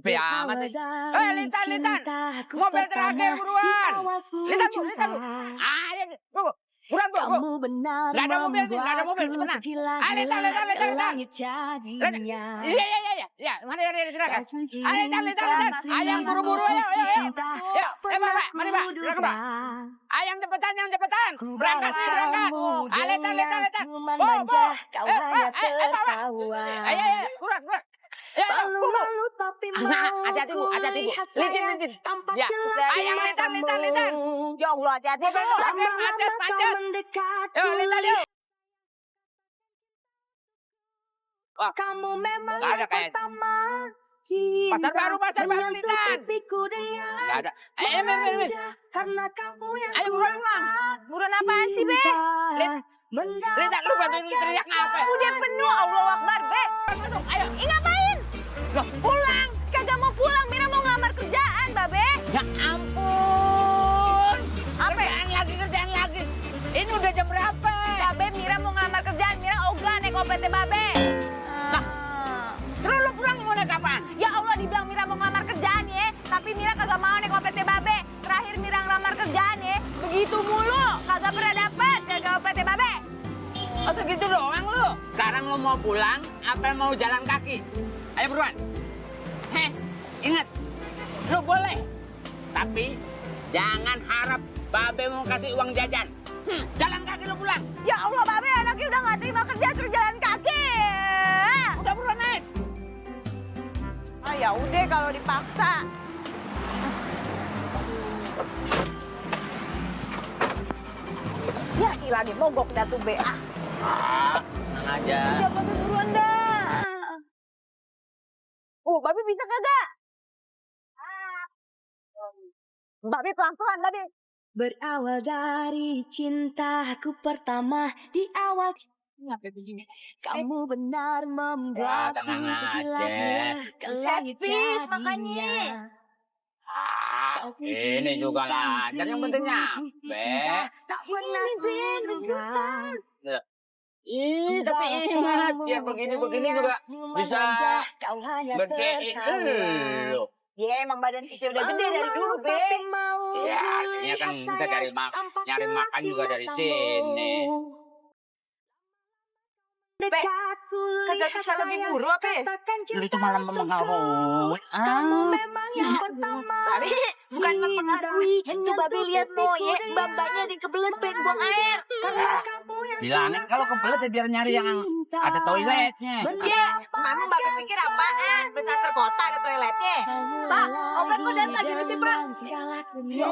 Sepi amat sih. Litan. Mobil terakhir buruan. Litan bu. Ayo, bu. Buruan bu. Gak ada mobil sih, gak ada mobil. Tenang. Litan. Iya. Mana yang silakan. Litan. Ayo yang buru-buru ayo. Pak. Mari pak. Silakan pak. Ayo yang cepetan. Berangkat. Litan. Ayo. Buruan. Lalu tapi mau hati-hati bu. Licin. Ya, sayang litan. Ya Allah, hati-hati. Macet. Yuk, litan yuk. Kamu memang Gak ada kayak pasar baru litan. Gak ada. Mir. Karena kamu yang Ayo buruan. Buruan apaan sih, Be? Litan, lu bantuin teriak apa? Udah penuh, Allah Akbar, Be. Masuk, ayo. Ngapain? Loh, Pulang. Kagak mau pulang, Mira mau ngelamar kerjaan, Babe. ya ampun. Apa? Kerjaan lagi. Ini udah jam berapa? Babe, Mira mau ngelamar kerjaan. Mira ogah naik OPT Babe. Terus lu pulang mau naik apaan? Ya Allah, dibilang Mira mau ngelamar kerjaan ya. Tapi Mira kagak mau naik OPT Babe. Terakhir Mira ngelamar kerjaan ya. Begitu mulu. Kagak pernah dapet jaga OPT Babe. Oh segitu doang lu? Sekarang lu mau pulang apa mau jalan kaki? Ayo buruan. Ingat. Lu boleh. Tapi jangan harap Babe mau kasih uang jajan. Jalan kaki lu pulang. Ya Allah, Babe anaknya udah gak terima kerja terus jalan kaki. Udah buruan naik. Ya udah kalau dipaksa. Ya lagi mogok dah tuh Be. Tenang aja. Ya Babe buruan dah. Babe bisa kagak? Babe pelan-pelan Babe. Berawal dari cintaku pertama di awal. Ngapain begini? Kamu benar membuatku tergila-gila ke langit jadinya. Ini juga lancar yang penting nyampe. Tak pernah berhubungan. Tapi ingat ya begini juga bisa gedein lu. Ya emang badan Isi udah gede dari dulu, Be. Ya artinya kan kita nyari makan juga dari sini. Kagak bisa lebih buru apa ya? Lu itu malam mengaruh. Kamu memang yang pertama. Babe, bukan mempengaruhi. Tuh Babe lihat no, ya mbak-mbaknya di kebelet pengen buang air. Bilangin kalau kebelet ya biar nyari yang ada toiletnya. Ya, memang Babe pikir apaan? Bentar kota ada toiletnya. Pak, obat kok dan lagi sih, Pak? Ya,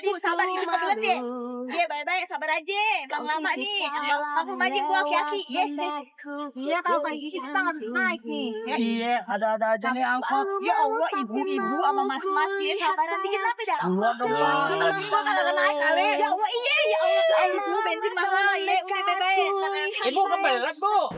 Bu, sabar ini kebelet ya. Ya, bye-bye, sabar aja. Bang lama nih. Aku majin gua aki-aki. Iya, kalau kayak gini kita nggak bisa naik nih. Iya, ada aja nih angkot. Ya Allah, ibu-ibu sama mas-mas ya, sabaran dikit tapi dah. Dua dong. Gua kagak naik kali. Ya Allah, iya, ya Allah. Ibu, bensin mahal. Ya udah bye-bye. Ibu kebelet, Bu.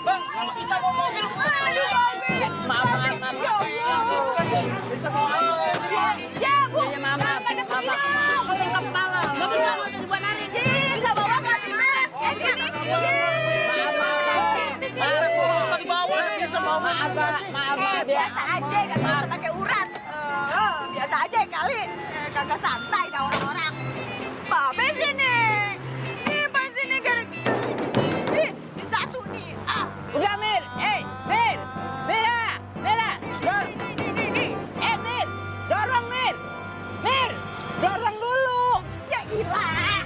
Bang, kalau bisa mau mobil. Maaf. Bisa mau mobil sih, Bang. Ya, Bu. Ya, maaf. Kalau kepala. Mobil kamu dibuat nanti. Bisa bawa kan? Maaf, biasa aja kan pakai urat. Biasa aja kali. Kagak santai dah orang-orang. Bensin nih. Nih bensin nih kan. Nih, di satu nih. Udah, Mir. Mir. Mira. Mir. Dorong, Mir. Mir, dorong dulu. Ya ilah.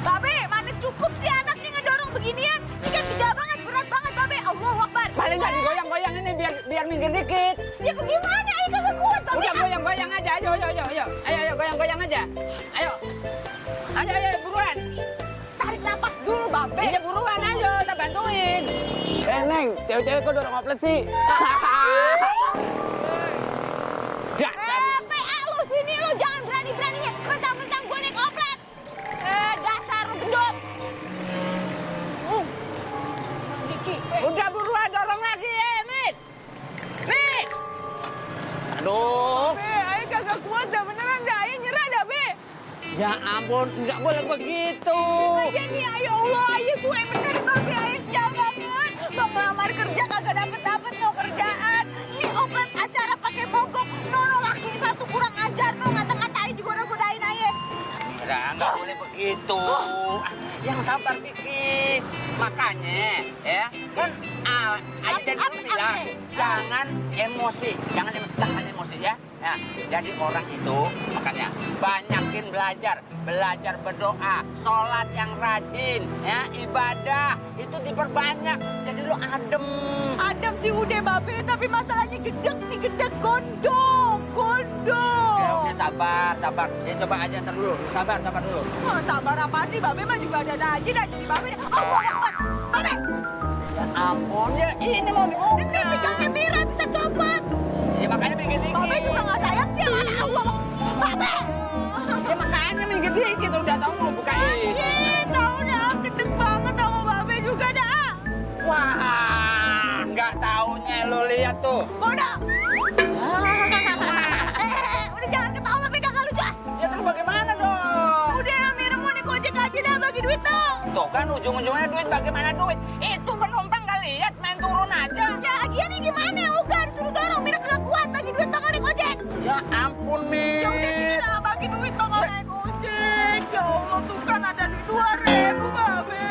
Babe, mana cukup sih anaknya ngedorong beginian? Ini kan gede banget, berat banget, Babe. Allahu Akbar. Paling nggak digoyang-goyang ini biar minggir dikit. Ya bagaimana? Ayo kagak kuat, Babe. Udah goyang-goyang aja. Ayo. Ayo goyang-goyang aja. Ayo, buruan. Tarik napas dulu, Babe. Iya buruan, ayo, kita bantuin. Neng, cewek-cewek kok dorong oplet sih? PA lu sini lu, jangan berani-beraninya. Mentang-mentang gue naik oplet. Dasar lu gendut. Udah buruan, dorong lagi. Ya ampun, nggak boleh begitu. Jadi ya Allah, ayo suwe bener Babe, ayo sial banget. Mau ngelamar kerja kagak dapet-dapet no kerjaan. Ini obat acara pakai mogok. No laki satu kurang ajar no, ngata-ngatain juga udah godain aja. Udah, nggak boleh begitu. Yang sabar dikit. Makanya, ya kan Aida dulu bilang jangan emosi, jangan emosi ya. Nah, jadi orang itu makanya banyakin belajar berdoa, sholat yang rajin, ya ibadah itu diperbanyak. Jadi lu adem. Adem sih udah Babe, tapi masalahnya gedek gondok. Ya udah sabar. Ya coba aja ntar dulu, sabar dulu. Oh, sabar apa sih Babe mah juga ada aja dah jadi Babe. Allah Akbar. Babe. Ya ampun, ya ini mau dibuka. Ini pegangnya Mira bisa copot. Ya makanya minggir dikit. Babe juga nggak sayang sih sama anak Allah. Babe. Ya makanya minggir dikit, udah tahu mau bukain. Tahu dah, gedek banget sama Babe juga dah. Wah, nggak taunya lo lihat tuh. Udah. Udah jangan ketawa Babe, kagak lucu. Ya terus bagaimana dong? Udah Mira mau dikojek aja dah, bagi duit dong. Tuh kan ujung-ujungnya duit, bagaimana duit? Itu penumpang nggak lihat, main turun aja. Ya lagian ini gimana? Udah disuruh dorong, Mira kagak kuat bagi duit bakal naik ojek. Ya ampun, Ya udah Mir. Mira bagi duit bakal naik ojek. Ya Allah tuh kan ada duit 2.000 Babe.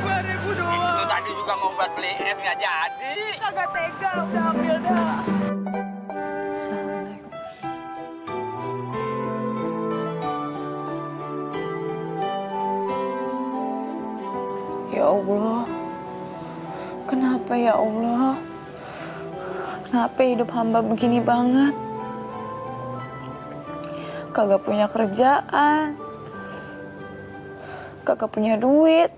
2.000 doang. Itu tadi juga mau buat beli es nggak jadi. Kagak tega, udah ambil dah. Ya Allah, kenapa ya Allah? Kenapa hidup hamba begini banget? Kagak punya kerjaan, kagak punya duit.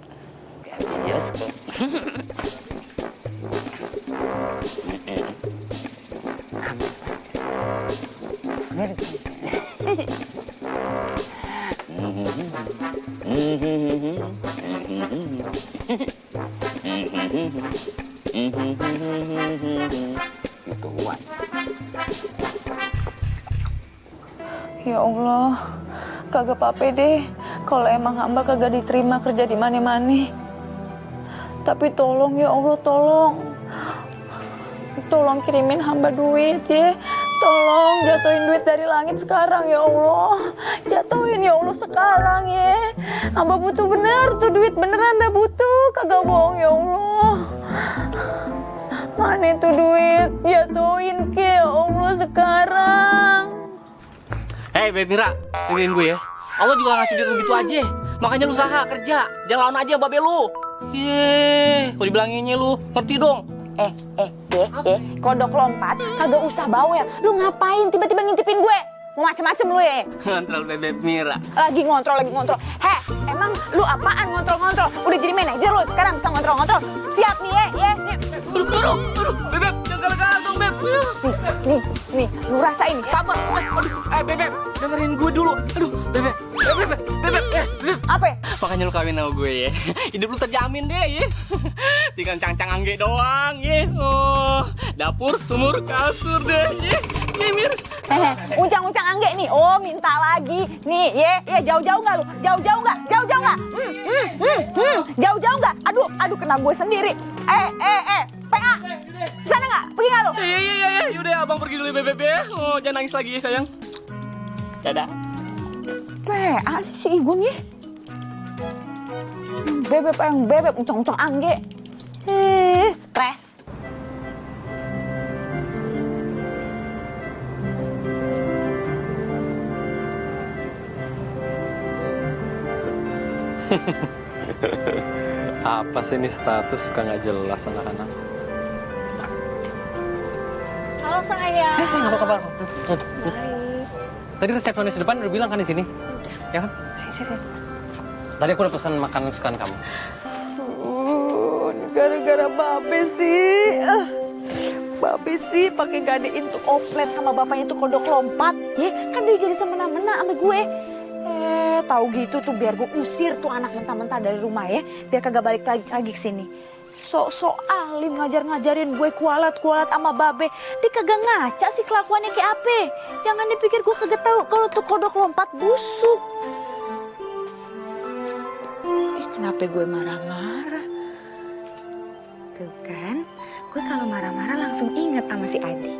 Gituan. Ya Allah, kagak apa-apa deh kalau emang hamba kagak diterima kerja di mana-mana. Tapi tolong ya Allah, tolong kirimin hamba duit ya. Tolong jatuhin duit dari langit sekarang ya Allah. Jatuhin ya Allah sekarang ya. Hamba butuh bener tuh duit, beneran dah butuh. Kagak bohong ya Allah. Mana itu duit? Jatuhin ke ya Allah sekarang. Hei Beb Mira, dengerin gue ya. Allah juga ngasih duit begitu aja. Makanya lu usaha kerja, jangan lawan aja babe lu. Yeay, kok dibilanginnya lu, ngerti dong. Kodok lompat, kagak usah bawel. Lu ngapain tiba-tiba ngintipin gue? Mau macem-macem lu ya? Ngontrol Beb Mira. Lagi ngontrol. Heh, emang lu apaan ngontrol? Udah jadi manajer lu, sekarang bisa ngontrol. Siap nih ya. Aduh, Beb, jangan galak-galak dong Beb. Nih, lu rasain. Sabar, aduh, Beb, dengerin gue dulu. Aduh, Beb. Apa ya? Makanya lu kawin sama gue ya. Hidup lu terjamin deh ya. Tinggal cang-cang angge doang ya. Oh, dapur, sumur, kasur deh ya. Mir. Uncang-uncang angge nih. Oh, minta lagi. Nih, ya jauh-jauh enggak lu? Jauh-jauh enggak? Jauh-jauh enggak? Aduh kena gue sendiri. PA. Sana enggak? Pergi enggak lu? Iya. Yaudah abang pergi dulu Beb ya. Oh, jangan nangis lagi ya sayang. Dadah. PA si Igun ya. Bebep uncang-uncang angge. Stres. Apa sih ini status suka nggak jelas anak-anak? Halo sayang. Sayang, apa kabar? Baik. Tadi resepsionis depan udah bilang kan di sini? Ya kan? Sini. Tadi aku udah pesan makanan kesukaan kamu. Gara-gara Babe sih. Babe sih pakai gadein tuh oplet sama bapaknya tuh kodok lompat. Ya, kan dia jadi semena-mena sama gue. tahu gitu tuh biar gue usir tuh anak mentah-mentah dari rumah ya. Biar kagak balik lagi ke sini. Sok-sok alim ngajar-ngajarin gue kualat sama babe. Dia kagak ngaca sih kelakuannya kayak apa. Jangan dipikir gue kagak tahu kalau tuh kodok lompat busuk. Kenapa gue marah-marah? Tuh kan, gue kalau marah-marah langsung inget sama si Adi.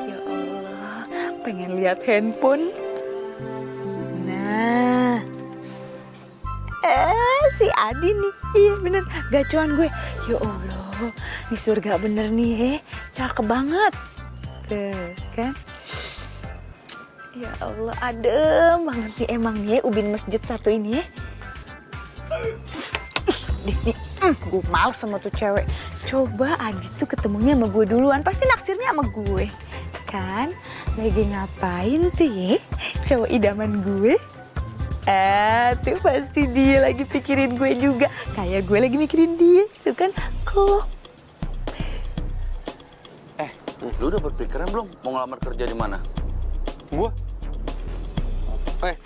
Ya Allah, pengen lihat handphone. Nah, si Adi nih, iya bener, gacuan gue. Ya Allah, ini surga bener nih cakep banget. Tuh kan. Ya Allah, adem banget nih emang nih ubin masjid satu ini ya. Nih, gue males sama tuh cewek. Coba Adi tuh ketemunya sama gue duluan, pasti naksirnya sama gue. Kan, lagi ngapain tuh ya, cowok idaman gue? Tuh pasti dia lagi pikirin gue juga. Kayak gue lagi mikirin dia, tuh kan, kok. Lu udah berpikiran belum mau ngelamar kerja di mana? Gua?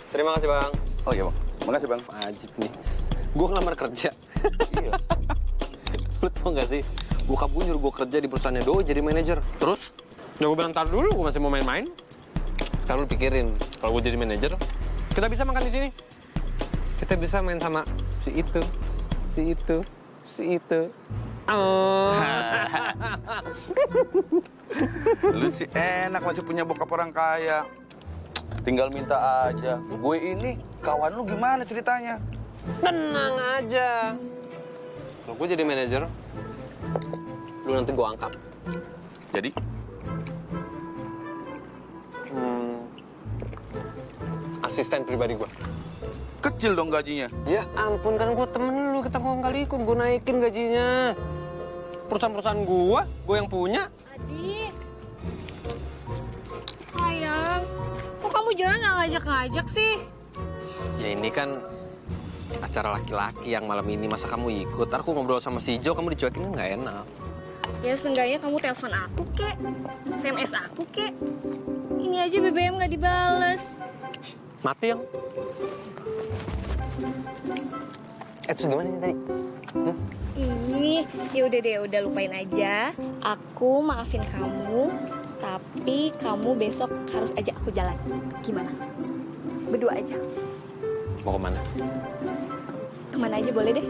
Terima kasih bang. Oh iya bang, makasih bang. Wajib nih. Gua ngelamar kerja. Iya. Lu tau gak sih? Bokap gue nyuruh gue kerja di perusahaannya Doi jadi manajer. Terus? Ya gue bilang, ntar dulu, gue masih mau main-main. Sekarang lu pikirin, kalau gue jadi manajer, kita bisa makan di sini. Kita bisa main sama si itu, si itu, si itu. Oh. Lu sih enak masih punya bokap orang kaya. Tinggal minta aja. Gue ini kawan lu gimana ceritanya? Tenang aja. Kalau gue jadi manajer, lu nanti gue angkat. Jadi? Asisten pribadi gue. Kecil dong gajinya. Ya ampun, kan gue temen lu, kita ngomong kali gue naikin gajinya. Perusahaan-perusahaan gue yang punya. Adi, sayang, kok kamu jalan nggak ngajak-ngajak sih? Ya ini kan acara laki-laki yang malam ini, masa kamu ikut? Ntar aku ngobrol sama si Jo, kamu dicuekin kan nggak enak. Ya seenggaknya kamu telepon aku kek, SMS aku kek. Ini aja BBM nggak dibales. Mati yang. Terus gimana nih tadi? Ya udah deh, udah lupain aja. Aku maafin kamu, tapi kamu besok harus ajak aku jalan. Gimana? Berdua aja. Mau kemana? Kemana aja boleh deh.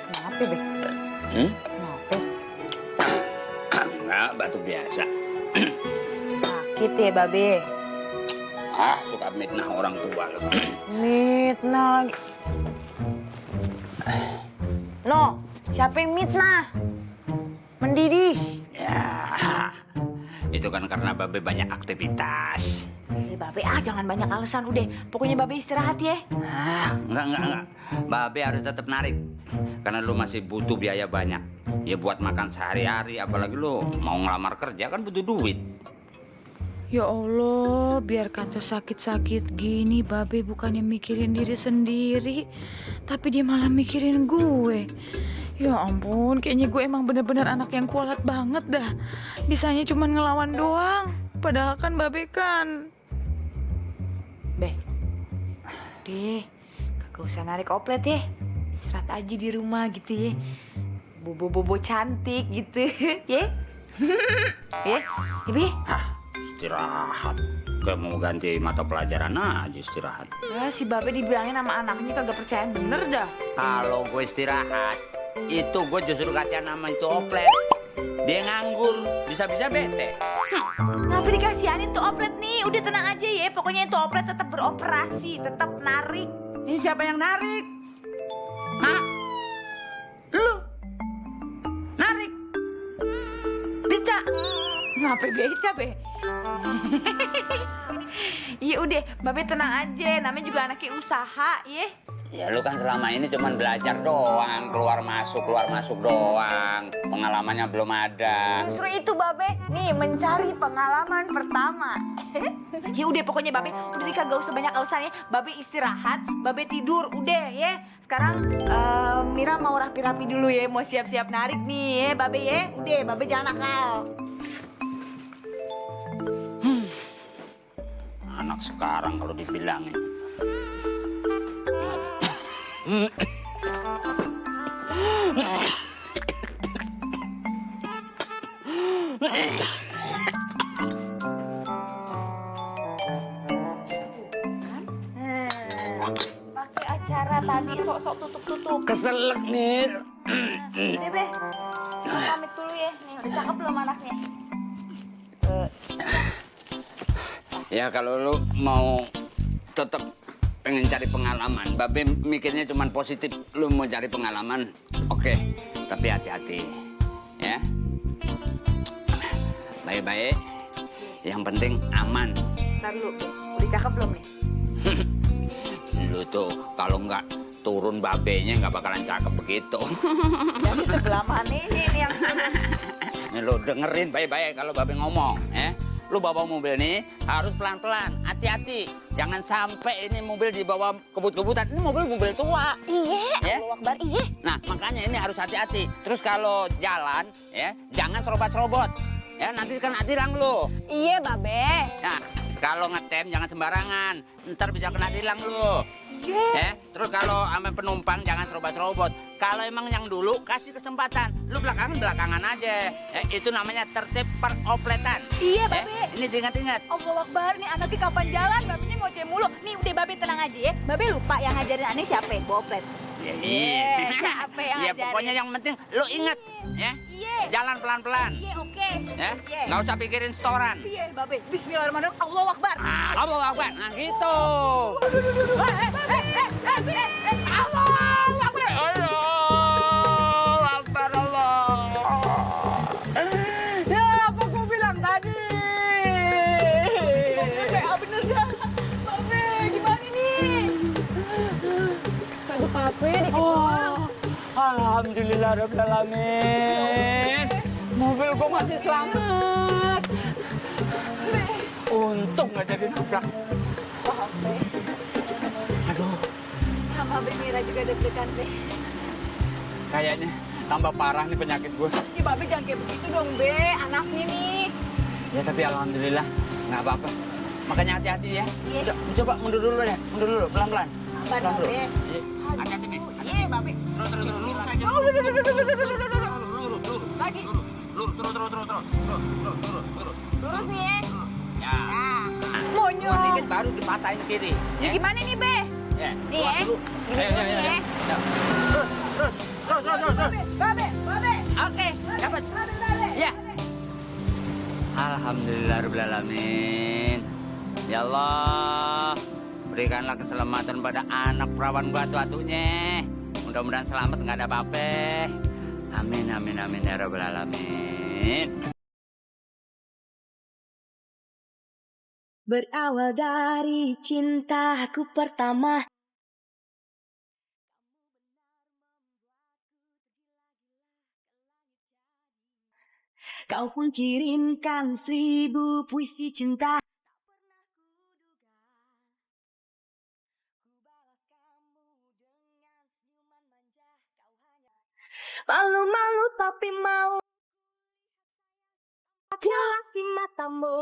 Kenapa, Be? Kenapa? Enggak, batuk biasa. Sakit ya, Babe? Suka mitnah orang tua loh. Mitnah. No, siapa yang mitnah? Mendidih. Ya, itu kan karena Babe banyak aktivitas. Babe, jangan banyak alasan udah. Pokoknya Babe istirahat ya. Enggak. Babe harus tetap narik. Karena lu masih butuh biaya banyak. Ya buat makan sehari-hari, apalagi lu mau ngelamar kerja kan butuh duit. Ya Allah, biar kata sakit-sakit gini, Babe bukannya mikirin diri sendiri, tapi dia malah mikirin gue. Ya ampun, kayaknya gue emang bener-bener anak yang kualat banget dah. Bisanya cuma ngelawan doang, padahal kan Babe kan. Be, deh, kagak usah narik oplet ya. Istirahat aja di rumah gitu ya. Bobo-bobo cantik gitu, ya. Ya, Be. Istirahat. Kayak mau ganti mata pelajaran aja istirahat. Ya, si Babe dibilangin sama anaknya kagak percaya bener dah. Kalau gue istirahat, itu gue justru kasihan sama itu oplet. Dia nganggur, bisa-bisa bete. Kenapa dikasihanin tuh oplet nih? Udah tenang aja ya, pokoknya itu oplet tetap beroperasi, tetap narik. Ini siapa yang narik? Hah? Lu? Narik? Bisa? Ngapa bisa, Be? Iya udah, Babe tenang aja, namanya juga anaknya usaha, ya. Ya lu kan selama ini cuman belajar doang, keluar masuk doang. Pengalamannya belum ada. Justru itu Babe, nih mencari pengalaman pertama. Ya udah pokoknya Babe, udah deh kagak usah banyak alasan ya. Babe istirahat, Babe tidur, udah ya. Sekarang Mira mau rapi-rapi dulu ya, mau siap-siap narik nih ya Babe ya. Udah, Babe jangan nakal. Anak sekarang kalau dibilangin. Pakai acara tadi sok-sok tutup-tutup. Keselak nih. Udah Be, kita pamit dulu ya. Nih udah cakep belum anaknya? Ya kalau lu mau tetap pengen cari pengalaman, Babe mikirnya cuma positif. Lu mau cari pengalaman, oke. Tapi hati-hati, ya. Baik-baik. Yang penting aman. Ntar lu, udah cakep belum nih? Lu tuh kalau nggak turun babenya nggak bakalan cakep begitu. Dari sebelah mana ini yang Nih lu dengerin baik-baik kalau Babe ngomong, ya. Lu bawa mobil nih harus pelan-pelan, hati-hati. Jangan sampai ini mobil dibawa kebut-kebutan. Ini mobil tua. Iya, Ya? Allahu Akbar, iya. Nah, makanya ini harus hati-hati. Terus kalau jalan, ya, jangan serobot-serobot. Ya, nanti kena tilang lu. Iya, Babe. Nah, kalau ngetem jangan sembarangan. Ntar bisa kena tilang lu. Ya, terus kalau sama penumpang jangan serobot-serobot. Kalau emang yang dulu kasih kesempatan, lu belakangan aja. Ya, itu namanya tertib peropletan. Iya, Ya, Babe. ini diingat-ingat. Allahu Akbar, nih anaknya kapan jalan? Babenya ngoceh mulu. Nih udah Babe tenang aja ya. Babe lupa yang ngajarin aneh siapa? Boplet. Iya. Siapa yang Ya, ngajarin? pokoknya yang penting lu inget, ya. Iya. Jalan pelan-pelan. Iya, oke. Ya, Iya. nggak usah pikirin setoran. Iya, Babe. Bismillahirrahmanirrahim. Allahu Akbar. Allahu Akbar. Nah, gitu. Allahu Akbar. Allahu Akbar, Allah. Ya, apa gua bilang tadi? Bener dah. Babe, gimana nih? Aduh, Babe, dikit doang. Alhamdulillah Rabbil Alamin. Mobil gua masih selamat. Untung nggak jadi nabrak. Babe. Aduh, Sama Be Mira juga deg-degan, Be. kayaknya tambah parah nih penyakit gua. Ya, Babe jangan kayak begitu dong, Be. Anaknya nih. Ya tapi alhamdulillah nggak apa-apa. Makanya hati-hati ya. Iya. Udah, coba mundur dulu deh, mundur dulu pelan-pelan. Sabar, Pelan dulu. Babe. Iya. Hati-hati, Be. Iya, Babe. Terus. Lurus aja. Oh, udah. Lagi. Terus. Lurus nih ya. Ya. Nah. Dua Monyong. dikit baru dipatahin ke kiri. Ya gimana nih, Be? Ya. Nih ya. Dulu. Gini dulu nih ya. Ya. Terus. Babe. Oke, dapat. Babe. Ya. Alhamdulillahirrahmanirrahim. Ya Allah, berikanlah keselamatan pada anak perawan batu-batunya. Mudah-mudahan selamat, nggak ada apa-apa. Amin ya Rabbal Alamin. Berawal dari cintaku pertama, kau pun kirimkan 1000 puisi cinta. Malu-malu tapi mau jelas di matamu.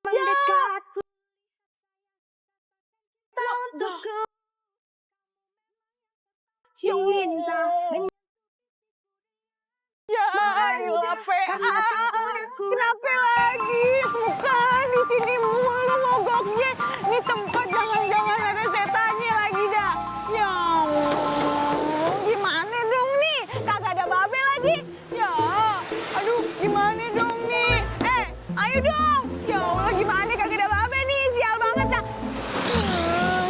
Mendekatku untukku cinta. Ya, ilah PA. Kenapa lagi? Bukan di sini mulu mogoknya. Ini tempat jangan-jangan ada setannya lagi dah. Ya Allah, gimana dong nih? Kagak ada Babe lagi. Ya, aduh, gimana dong nih? Ayo dong. Ya Allah, gimana kagak ada Babe nih? Sial banget dah.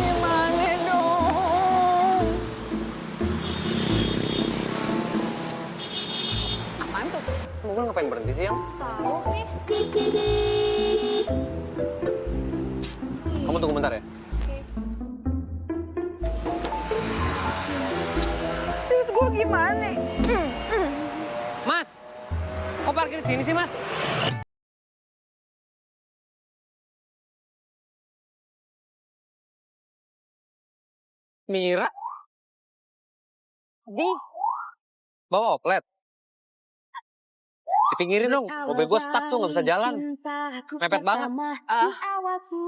Gimana dong? Apaan tuh? Mobil ngapain berhenti sih, Yang? Tahu nih. Kamu tunggu bentar ya. Oke. gimana? Mas, kok parkir di sini sih, Mas? Mira? Di. Bawa oplet? Dipinggirin dong, mobil gue stuck tuh, nggak bisa jalan. Mepet banget.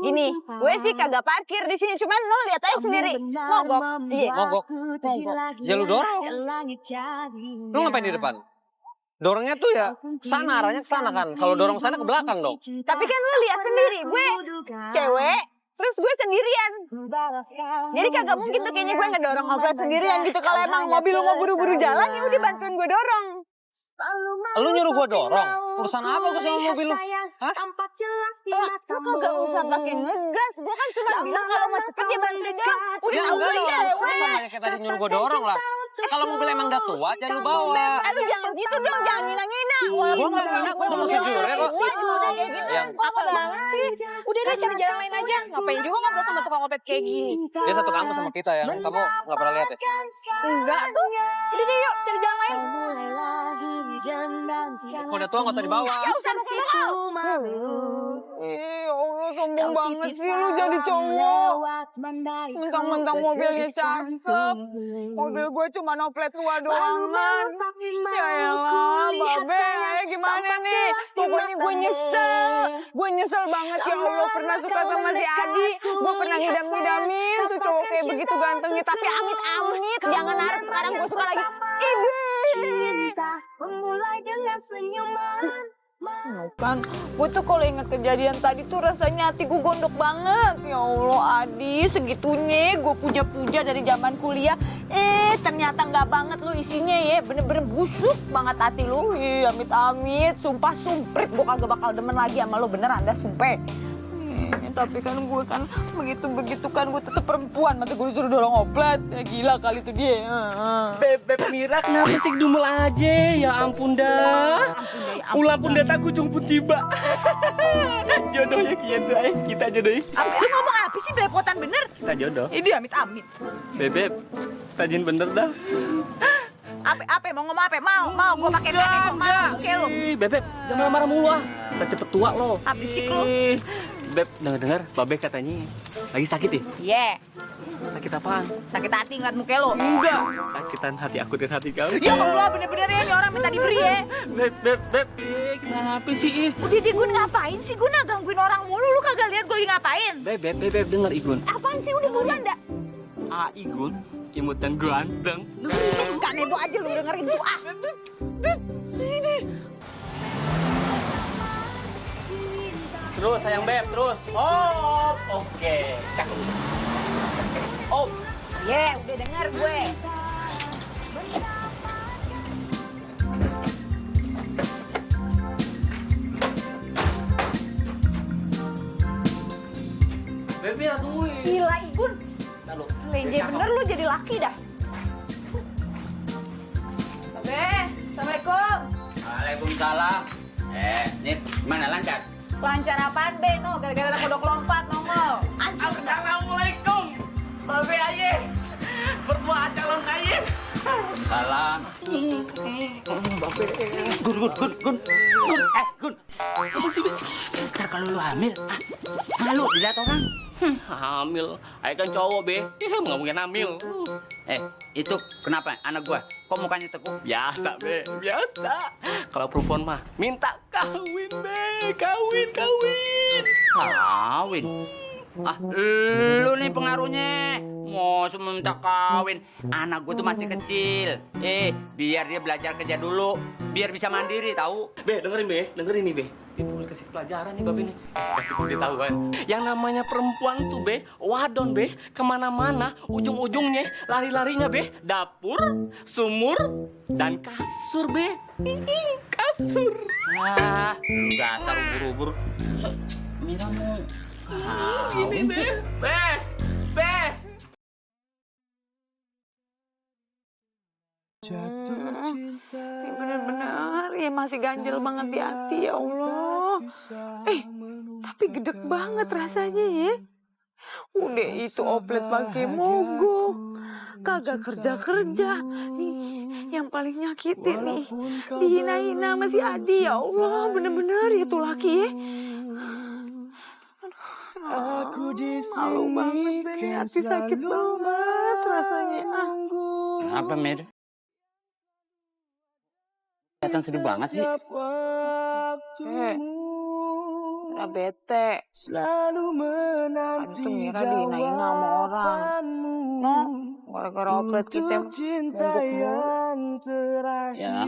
Gini, gue sih kagak parkir di sini, cuman lo lihat aja sendiri. Mogok. Iya. Mogok. Ya lu dorong. Lu ngapain di depan? Dorongnya tuh ya sana, arahnya ke sana kan. Kalau dorong sana ke belakang dong. Tapi kan lo lihat sendiri, gue cewek, terus gue sendirian. Jadi kagak mungkin tuh kayaknya gue ngedorong oplet sendirian gitu. Kalau emang mobil lo mau buru-buru jalan, ya udah bantuin gue dorong. Lu nyuruh gue dorong? Urusan apa gue sama mobil lu? Hah? Lu kagak usah pakai ngegas. Gue kan cuma bilang kalau mau cepet ya bantuin dorong. Udah tahu enggak gue dong. ya. Sama kayak tadi nyuruh gue dorong lah. Kalau mobil emang udah tua, jangan lu bawa. Lu jangan gitu dong, jangan ngina-ngina. Gua nggak ngina, gua mau jujur ya kok. Kayak gitu. Apa banget sih? Udah deh cari jalan lain aja. Ngapain juga ngobrol sama tukang oplet kayak gini? Dia satu kampus sama kita ya. Kamu nggak pernah lihat ya? Enggak tuh. Udah deh yuk cari jalan lain. Kalau udah tua nggak usah dibawa. Allah, sombong banget sih lu jadi cowok. Mentang-mentang mobilnya cakep. Mobil gue cuma oplet tua doangan. Ya elah, Babe, gimana nih? Pokoknya gue nyesel. Gue nyesel banget ya Allah pernah suka sama si Adi. Gue pernah ngidam-ngidamin tuh cowok kayak begitu gantengnya. Tapi amit-amit, jangan harap sekarang gue suka lagi. Cinta memulai dengan senyuman. Kan, gue tuh kalau inget kejadian tadi tuh rasanya hati gue gondok banget. Ya Allah, Adi, segitunya gue puja-puja dari zaman kuliah. Ternyata nggak banget lu isinya ya. Bener-bener busuk banget hati lu. Amit-amit, sumpah sumprit. Gue kagak bakal demen lagi sama lu, beneran dah, sumpah. Tapi kan gue kan begitu kan gue tetep perempuan. Masa gue disuruh dorong oplet. Ya gila kali tuh dia. Beb Mira kenapa sih dumel aja? Ya ampun dah. Ulang pun datang ujung pun tiba. Jodohnya kian doain, kita jodohin. Lu ngomong apa sih belepotan bener? Kita jodoh. Ini amit-amit. Beb, tajin bener dah. Apa mau ngomong apa? Mau gue pakai karet kok malu muka lu. Beb, jangan marah-marah mulu ah. Kita cepet tua lo. Habisik lu. Beb, dengar Babe katanya lagi sakit ya? Iya. Sakit apaan? Sakit hati ngeliat muka lu. Enggak. Sakitan hati aku dan hati kamu. Ya Allah, bener-bener ya ini orang minta diberi ya. Beb, kenapa sih? Udah deh, Gun, ngapain sih? Gun gangguin orang mulu, lu kagak lihat gue lagi ngapain? Beb, denger Igun. Apaan sih, udah buruan dah. Igun, imut dan ganteng. Gak nebo aja lu dengerin tuh, Terus sayang Beb, terus. Oh, oke. Cakep. Oh. Udah denger gue. Beb, Mira tungguin. Gila, Igun. Lalu. Lenje bener lu jadi laki dah. Babe, Assalamualaikum. Waalaikumsalam. Nih, gimana lancar? Lancar apaan, Be? No, gara-gara kodok lompat, nongol. Assalamualaikum. Babe aye. Berdua calon aye. Salam. Gun. Apa sih, ntar kalau lu hamil, malu dilihat orang. Hamil. Ayo kan cowok, Be. Nggak mungkin hamil. Itu kenapa anak gua? Kok mukanya tekuk? Biasa, Be. Biasa. Kalau perempuan mah minta kawin, Be. Kawin. Kawin? Lu nih pengaruhnya. Mau minta kawin. Anak gua tuh masih kecil. Biar dia belajar kerja dulu. Biar bisa mandiri, tahu? Be, dengerin nih, Be. Itu udah kasih pelajaran nih, Babe nih. Kasih pengetahuan. Yang namanya perempuan tuh, Be, wadon, Be, kemana-mana, ujung-ujungnya, lari-larinya, Be, dapur, sumur, dan kasur, Be. Kasur. Lu dasar ubur-ubur. Mira mau Gini, Be. Bener-bener ya masih ganjel banget di hati, ya Allah. Tapi gedek banget rasanya ya. Udah itu oplet pakai mogok, kagak kerja-kerja. yang paling nyakitin nih. Dihina-hina sama si Adi, ya Allah, bener-bener ya tuh laki ya. Malu banget deh, hati sakit banget rasanya. Apa, Mir? Kelihatan sedih banget sih. Udah bete. Tadi tuh Mira dihina-hina sama orang. No, gara-gara oplet kita mogok. Ya.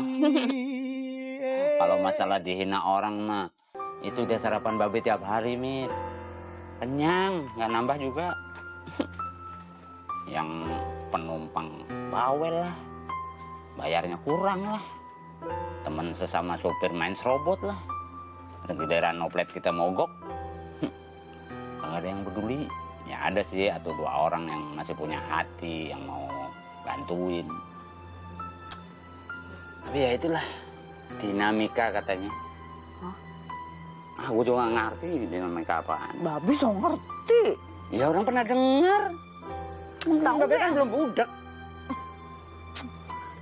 Kalau masalah dihina orang mah, itu udah sarapan babe tiap hari, Mir. Kenyang, nggak nambah juga. Yang penumpang bawel lah. Bayarnya kurang lah. Temen sesama sopir main serobot lah. Giliran oplet kita mogok, nggak ada yang peduli. Ya ada sih atau dua orang yang masih punya hati yang mau bantuin. Tapi ya itulah dinamika katanya. Aku juga nggak ngerti dinamika apaan. Babi so ngerti. Ya orang pernah dengar. Babe kan belum budak.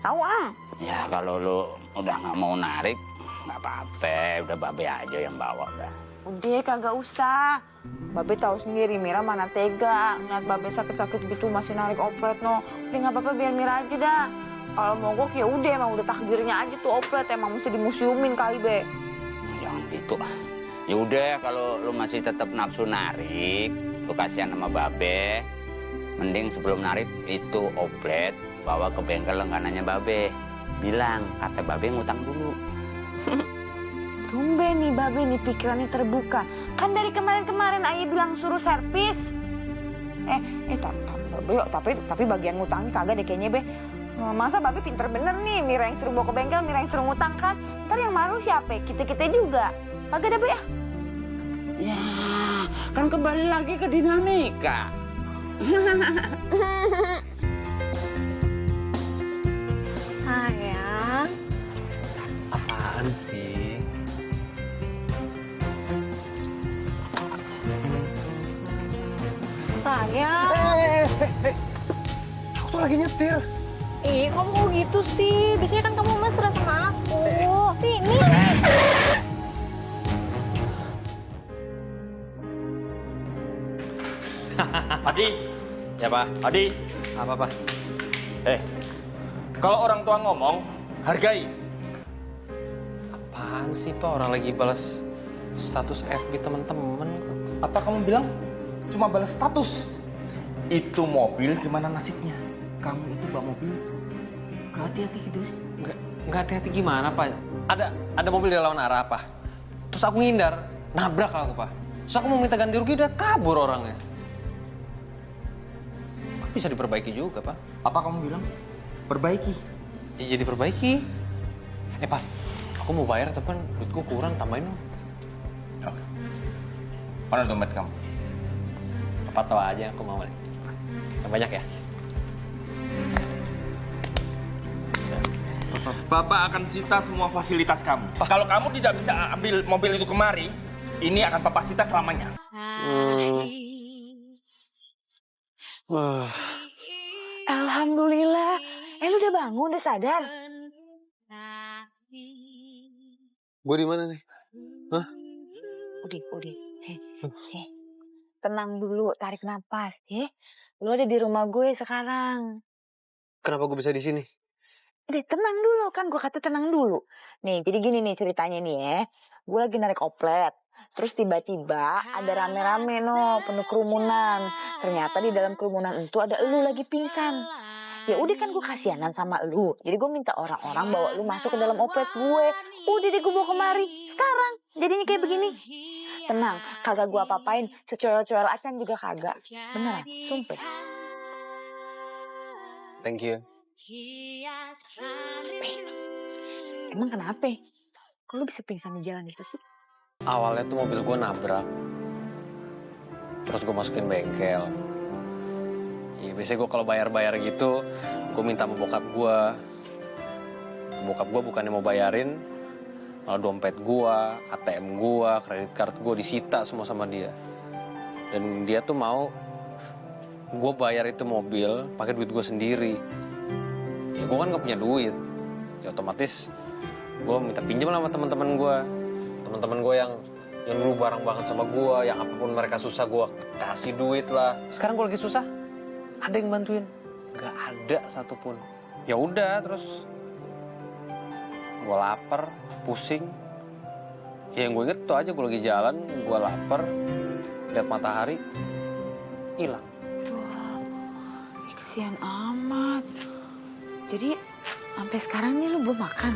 Tahu ah. Ya kalau lu udah nggak mau narik, nggak apa-apa, udah babe aja yang bawa udah. Udah kagak usah. Babe tahu sendiri Mira mana tega ngeliat Babe sakit-sakit gitu masih narik oplet no. Udah nggak apa-apa biar Mira aja dah. Kalau mogok ya udah emang udah takdirnya aja tuh oplet emang mesti dimuseumin kali Be. Jangan gitu ah. Ya udah kalau lu masih tetap nafsu narik, lu kasihan sama Babe. Mending sebelum narik itu oplet bawa ke bengkel langganannya Babe. Bilang kata Babe ngutang dulu. Tumben nih Babe nih pikirannya terbuka. Kan dari kemarin-kemarin Ayah bilang suruh servis. Tapi bagian ngutangnya kagak deh kayaknya Be. Masa Babe pinter bener nih, Mira yang suruh bawa ke bengkel, Mira yang suruh ngutang kan. Ntar yang malu siapa? Kita-kita juga. Kagak ada Be ya? Ya, kan kembali lagi ke dinamika. Sayang. Apaan sih? Sayang. Aku tuh lagi nyetir. Ih, kamu kok gitu sih? Biasanya kan kamu mesra sama aku. Sini. Adi, ya Pak. Adi, Apa, Pak? kalau orang tua ngomong, hargai. Apaan sih, Pak? Orang lagi balas status FB teman-teman. Apa kamu bilang cuma balas status? Itu mobil gimana nasibnya? Kamu itu bawa mobil, gak hati-hati gitu sih. Nggak hati-hati gimana, Pak? Ada mobil dari lawan arah, Pak. Terus aku ngindar, nabrak aku, Pak. Terus aku mau minta ganti rugi, udah kabur orangnya. Kok bisa diperbaiki juga, Pak? Apa kamu bilang? Perbaiki. Ya jadi perbaiki. Pak, aku mau bayar tapi kan duitku kurang, tambahin dong. Oke. Mana dompet kamu? Apa tahu aja aku mau nih. Yang banyak ya. Bapak akan sita semua fasilitas kamu. Kalau kamu tidak bisa ambil mobil itu kemari, ini akan Bapak sita selamanya. Wah, Alhamdulillah. Lu udah bangun, udah sadar? gue di mana nih? Hah? Udah. Tenang dulu, tarik napas, ya. Lu ada di rumah gue sekarang. Kenapa gue bisa di sini? Udah tenang dulu, kan gue kata tenang dulu. Nih, jadi gini nih ceritanya nih ya. Gue lagi narik oplet. Terus tiba-tiba ada rame-rame penuh kerumunan. Ternyata di dalam kerumunan itu ada lu lagi pingsan. Ya udah kan gue kasihanan sama lu. Jadi gue minta orang-orang bawa lu masuk ke dalam oplet gue. Udah deh gue bawa kemari. Sekarang jadinya kayak begini. Tenang, kagak gue apa-apain. Secoel-coel acan juga kagak. Beneran, sumpah. Thank you. Emang kenapa? Kok lu bisa pingsan di jalan itu sih? Awalnya tuh mobil gue nabrak. Terus gue masukin bengkel. Ya biasanya gue kalau bayar-bayar gitu, gue minta sama bokap gue. Bokap gue bukannya mau bayarin, malah dompet gue, ATM gue, kredit card gue disita semua sama dia. Dan dia tuh mau gue bayar itu mobil pakai duit gue sendiri. Ya gue kan nggak punya duit. Ya otomatis gue minta pinjam lah sama teman-teman gue. Teman-teman gue yang dulu bareng banget sama gue, yang apapun mereka susah gue kasih duit lah. Sekarang gue lagi susah, ada yang bantuin? Nggak ada satupun. Ya udah, terus gue lapar, pusing. Ya yang gue inget tuh aja, gue lagi jalan, gue lapar, lihat matahari, hilang. Kesian amat. Jadi sampai sekarang nih lu belum makan?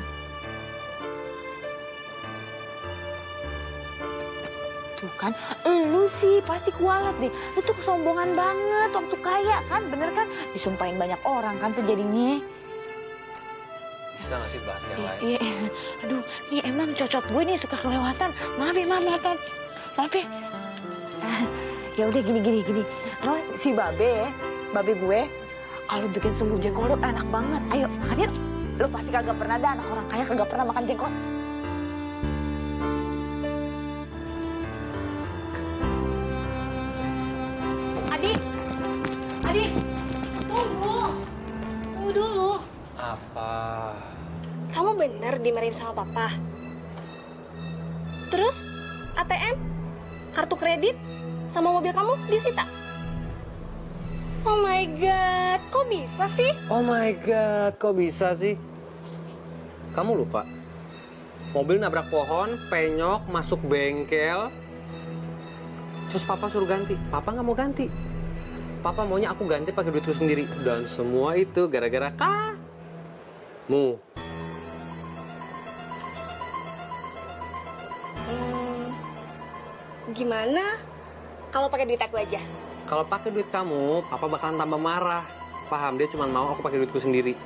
Tuh kan, lu sih pasti kualat deh. Lu tuh kesombongan banget waktu kaya kan, bener kan? Disumpahin banyak orang kan tuh jadinya. Bisa nggak sih bahas yang lain? Iya, aduh, ini emang cocot gue nih suka kelewatan. Maaf ya, maaf ya. Ya udah gini. Lo si babe gue, kalau bikin sumbu jengkol lu enak banget. Ayo makan yuk. Lu pasti kagak pernah ada anak orang kaya kagak pernah makan jengkol. Adik, tunggu dulu. Apa? Kamu bener dimarahin sama papa? Terus ATM, kartu kredit, sama mobil kamu disita? Oh my god, kok bisa sih? Oh my god, kok bisa sih? Kamu lupa? Mobil nabrak pohon, penyok, masuk bengkel. Terus papa suruh ganti. Papa nggak mau ganti. Papa maunya aku ganti pakai duitku sendiri. Dan semua itu gara-gara kamu. Gimana kalau pakai duit aku aja? Kalau pakai duit kamu, papa bakalan tambah marah. Paham, dia cuma mau aku pakai duitku sendiri.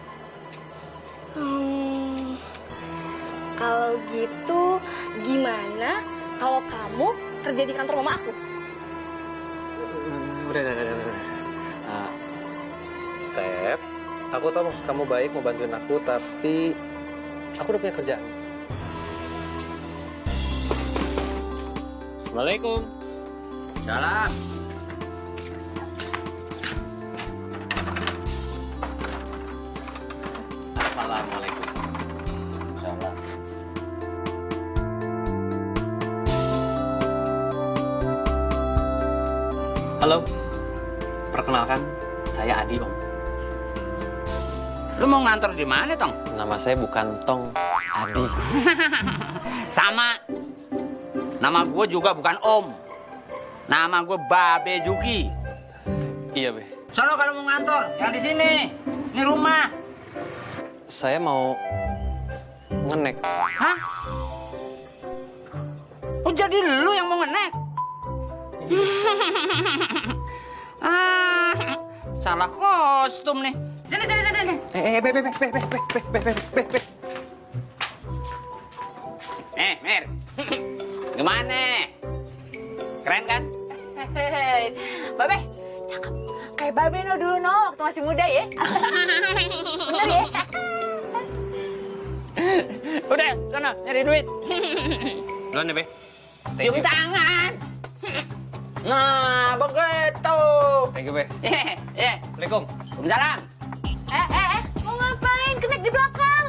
Kalau gitu, gimana kalau kamu kerja di kantor mama aku? Udah. Steph, aku tahu maksud kamu baik mau bantuin aku, tapi aku udah punya kerjaan. Assalamualaikum. Salam. Assalamualaikum. Salam. Halo, perkenalkan, saya Adi, Om. Lu mau ngantor di mana, Tong? Nama saya bukan Tong, Adi. Sama. Nama gue juga bukan Om. Nama gue Babe Juki. Iya, Be. Sono kalau mau ngantor, yang di sini. Ini rumah. Saya mau ngenek. Hah? Oh, jadi lu yang mau ngenek? Salah kostum nih. Sini. Be. Mir. Gimana? Keren kan? Babe, cakep. Kayak Babe no dulu no, waktu masih muda ya. Bener ya? Udah, sana nyari duit. Duluan ya, Be. Cium tangan. Nah, begitu. Thank you, Be. Ya. Assalamualaikum. Waalaikumsalam. Mau ngapain? Kenek di belakang.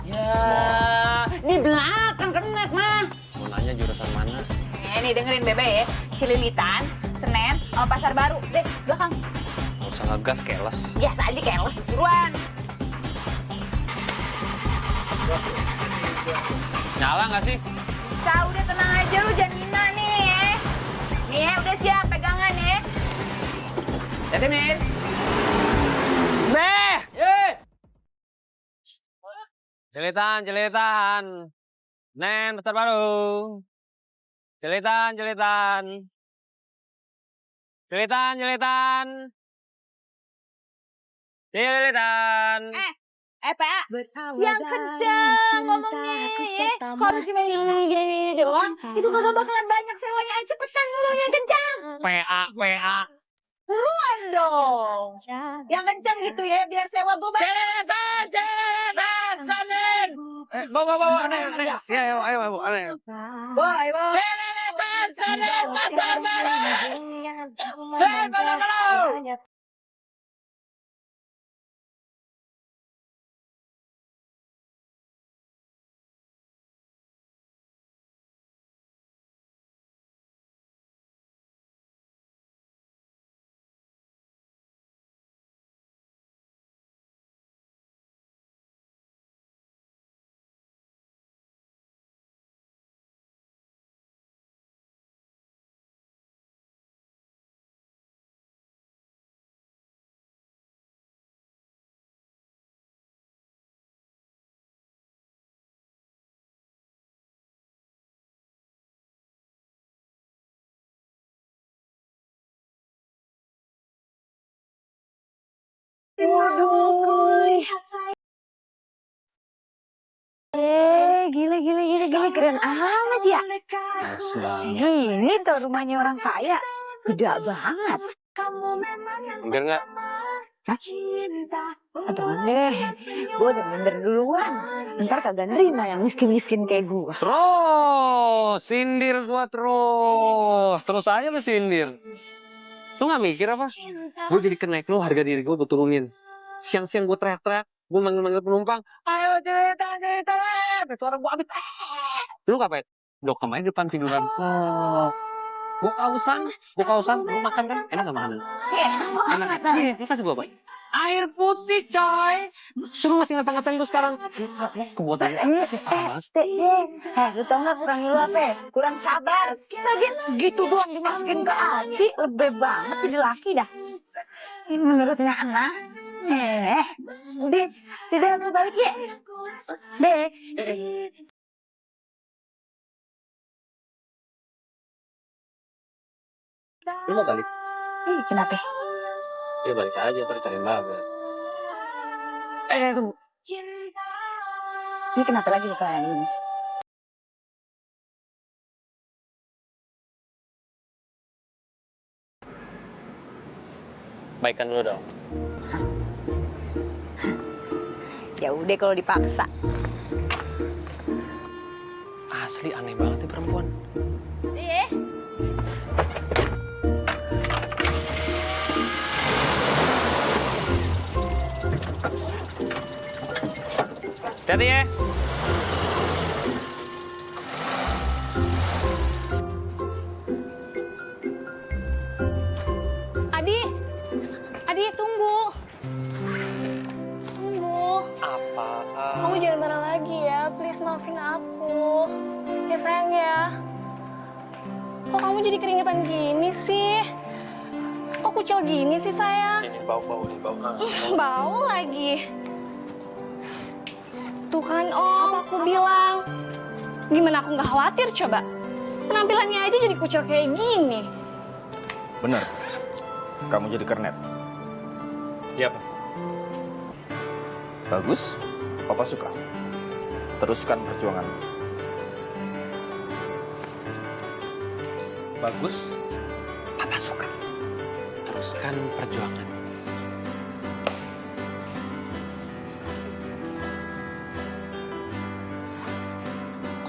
Ya, di belakang kenek mah. Mau nanya jurusan mana? Nih dengerin Bebe ya. Cililitan, Senen, sama Pasar Baru. Deh, belakang. Nggak usah ngegas, keles. Biasa aja keles, buruan. Nyala nggak sih? Bisa, udah tenang aja lu, jangan ngina nih ya. Nih ya, udah siap pegangan ya. Jadi, Mir. Be! Ye. Jelitan. Nen, Pasar Baru. Jelitan. Jelitan. PA, yang kenceng ngomongnya ya. Kalau cuma gini doang, itu kagak bakalan banyak sewanya. Cepetan ngomong yang kencang. PA. Buruan dong. Yang kencang gitu ya, biar sewa gue banyak. Jelitan, Sanin. Bawa, Nen. Ya, ayo, Nen. Boy. Jelitan, Sanin, Pasar Baru. Pasar Baru. keren amat ya. Gini tuh rumahnya orang kaya. Gede banget. Enggak nggak? Aduh deh, gue udah minder duluan. Ntar kagak nerima yang miskin-miskin kayak gue. Terus, sindir gua terus. Terus aja lu sindir. Lu nggak mikir apa? Gue jadi kenaik lu, harga diri gue turunin. Siang-siang gue teriak-teriak, gue manggil-manggil penumpang. Ayo cerita. Suara gue abis. Lu ngapain? Blok kemarin depan tiduran. Gue kausan. Lu makan kan? Enak gak makanan? Enak. Iya, lu kasih gue apa? Air putih, coy. Suruh masih ngata-ngatain lu sekarang. Kebuatan Lu tau gak kurang lu apa ya? Kurang sabar. Lagi gitu doang dimasukin ke hati. Lebih banget jadi laki dah. Ini menurutnya anak. Dek, tidak mau balik ya? Dek. Lu mau balik? Kenapa? Ya balik aja, ntar cari banget. Tunggu. Ini kenapa lagi kayak ini? Baikan dulu dong. Ya udah kalau dipaksa. Asli aneh banget nih perempuan. Hati-hati ya. Adi, tunggu. Apaan? Kamu jangan marah lagi ya, please maafin aku. Ya sayang ya. Kok kamu jadi keringetan gini sih? Kok kucel gini sih sayang? Ini bau. Bau lagi. Tuh kan Om, apa aku bilang? Gimana aku nggak khawatir coba? Penampilannya aja jadi kucel kayak gini. Bener. Kamu jadi kernet. Iya, Pak. Bagus. Papa suka. Teruskan perjuangan. Bagus. Papa suka. Teruskan perjuangan.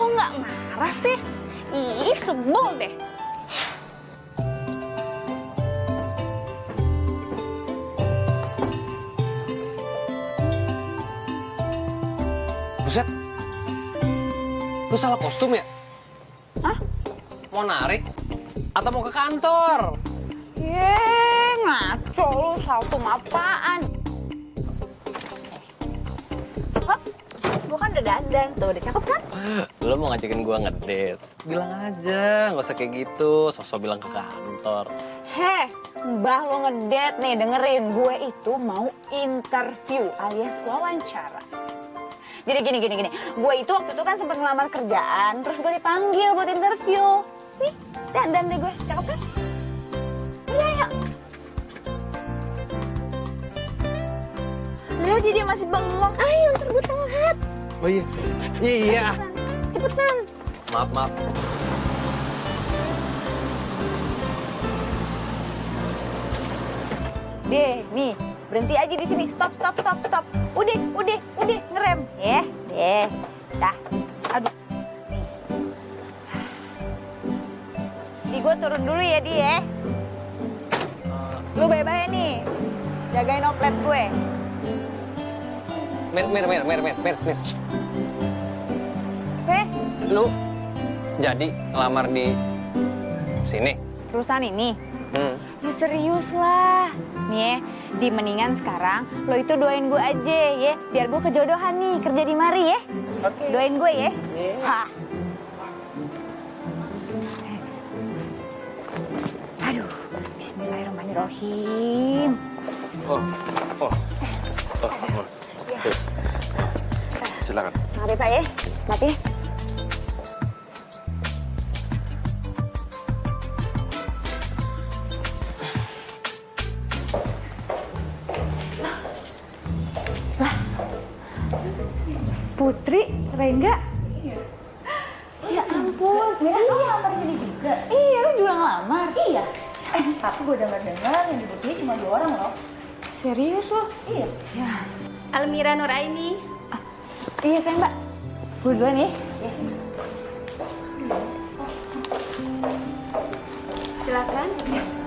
Kok nggak marah sih? Ih, sebel deh. Buset. Lu salah kostum ya? Hah? Mau narik? Atau mau ke kantor? Ngaco lu, saltum apaan? Hop, gua kan udah dandan, tuh udah cakep kan? Lu mau ngajakin gua ngedate? Bilang aja, nggak usah kayak gitu. Sosok bilang ke kantor. Heh, mbah lo ngedate nih, dengerin. Gue itu mau interview alias wawancara. Jadi gini. Gue itu waktu itu kan sempat ngelamar kerjaan, terus gue dipanggil buat interview. Nih, dandan deh gue, cakep kan? Udah ya. Udah, dia masih bengong. Ayo, ntar gue telat. Oh iya? Iya. Cepetan. Maaf. Deh, nih, berhenti aja di sini. Stop. Udah, ngerem. Dah. Aduh. Di gue turun dulu ya, Di ya. Lu bye-bye nih. Jagain oplet gue. Mir. Lu jadi ngelamar di sini? Perusahaan ini? Ya serius lah. Nih ya, di mendingan sekarang lo itu doain gue aja ya. Biar gue kejodohan nih, kerja di mari ya. Oke. Doain gue ya. Hah. Aduh, bismillahirrahmanirrahim. Oh. Terus. Silakan. Makasih Pak ya, mati. Putri, Rengga, Mira, lu ngelamar di sini juga? Iya, lu juga ngelamar? Iya. Tapi gue denger-dengar yang dibutuhin cuma 2 orang loh. Serius lo? Iya. Ya. Almira Nuraini. Iya sayang mbak. Gue duluan ya. Silakan.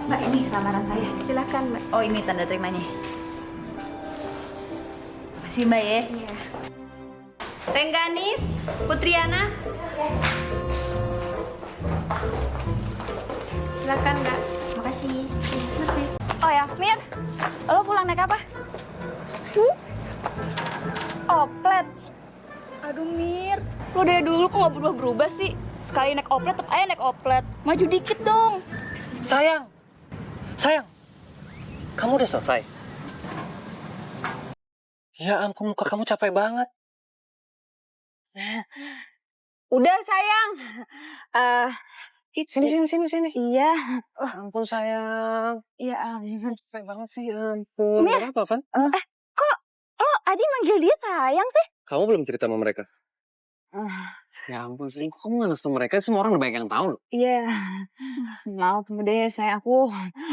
Mbak ini lamaran saya. Silakan, Mbak. Oh ini tanda terimanya. Makasih mbak ya. Iya. Rengganis, Putriana. Silakan, Mbak. Makasih. Makasih. Oh ya, Mir. Lo pulang naik apa? Oplet. Aduh Mir, lo dari dulu kok gak berubah-berubah sih? Sekali naik oplet, tetep aja naik oplet. Maju dikit dong. Sayang, kamu udah selesai? Ya ampun, muka kamu capek banget. Udah sayang. Sini. Iya. Ampun sayang. Iya ampun. Capek banget sih, ampun. Mir. Kenapa, Van? Kok lo Adi manggil dia sayang sih? Kamu belum cerita sama mereka? Ya ampun, sayang. Kok kamu nggak ngasih tau mereka? Semua orang udah banyak yang tahu loh. Iya. Maaf deh sayang.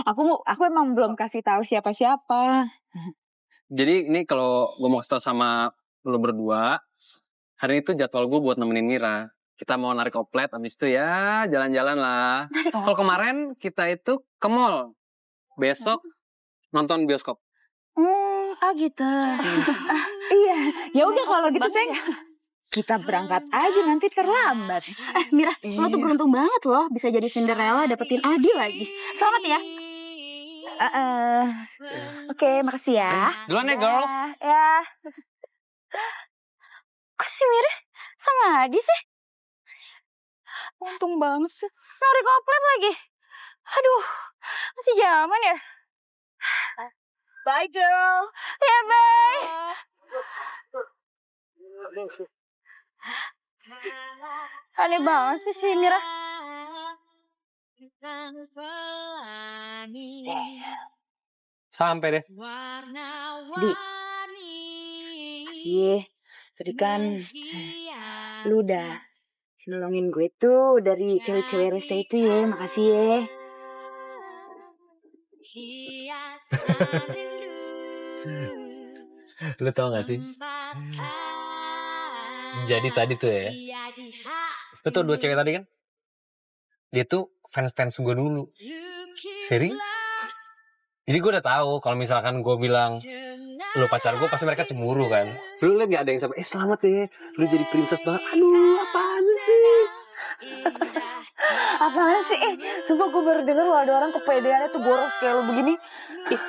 Aku emang belum kasih tahu siapa-siapa. Jadi ini kalau gue mau kasih tau sama lo berdua, hari itu jadwal gue buat nemenin Mira. Kita mau narik oplet, abis itu ya jalan-jalan lah. Kalau kemarin kita itu ke mall. Besok nonton bioskop. Gitu. Iya. Ya udah kalau gitu sayang. Kita berangkat aja nanti terlambat. Mira, lo tuh beruntung banget loh bisa jadi Cinderella dapetin Adi lagi. Selamat ya. Oke, makasih ya. Duluan ya, girls. Ya. Kok si Mira sama Adi sih? Untung banget sih. Narik oplet lagi. Aduh, masih zaman ya? Bye girl. Ya, bye. Aneh banget sih si Mira. Sampai deh. Di. Makasih. Tadi kan lu udah nolongin gue tuh dari cewek-cewek rese itu ya. Makasih ya. Lu tau gak sih? Jadi tadi tuh ya, lu tau 2 cewek tadi kan? Dia tuh fans gue dulu. Serius? Jadi gue udah tahu kalau misalkan gue bilang lu pacar gue, pasti mereka cemburu kan. Lu liat gak ada yang sampai selamat ya, lu jadi princess banget. Aduh, apaan sih? Apaan sih? Sumpah gue baru denger lo ada orang kepedeannya tuh boros kayak lo begini.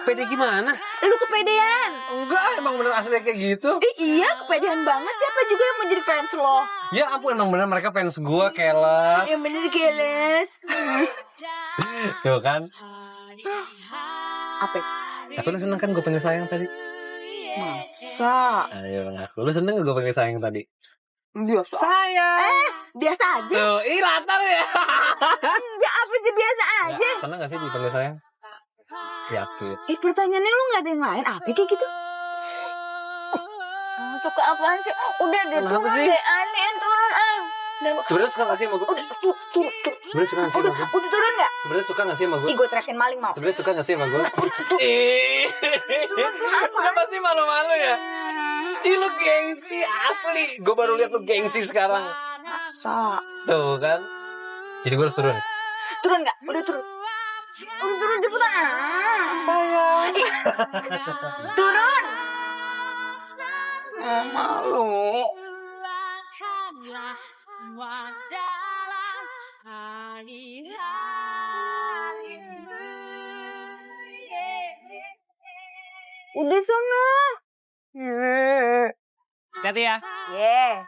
Pede gimana? Lu kepedean. Enggak, emang bener aslinya kayak gitu. Iya, kepedean banget. Siapa juga yang mau jadi fans lo? Ya ampun, emang bener mereka fans gue, keles. Yang bener keles. Tuh kan. Apa? Tapi lu seneng kan gue panggil sayang tadi? Masa? Ayo ngaku, lu seneng gak gue panggil sayang tadi? Biasa. Sayang! Biasa aja. Tuh, latar ya. Enggak, apa sih biasa aja. Seneng gak sih dipanggil sayang? Yakin. Pertanyaannya lu gak ada yang lain? Apa kayak gitu? Suka apaan sih? Udah deh, Kenapa turun sih? deh. Aneh, turun Sebenernya suka gak sih sama gue? Udah, turun. Sebenernya suka gak sih sama gue? Udah turun gak? Sebenernya suka gak sih sama gue? Ih, gue teriakin maling mau. Sebenernya suka gak sih sama gue? Udah pasti malu-malu ya? Ih, lu gengsi asli. Gue baru liat lu gengsi sekarang. Masa? Tuh kan. Jadi gue harus turun. Turun gak? Udah turun. Udah turun cepetan. Sayang. Turun. Malu. Udah sana. Hati-hati ya. Yeah.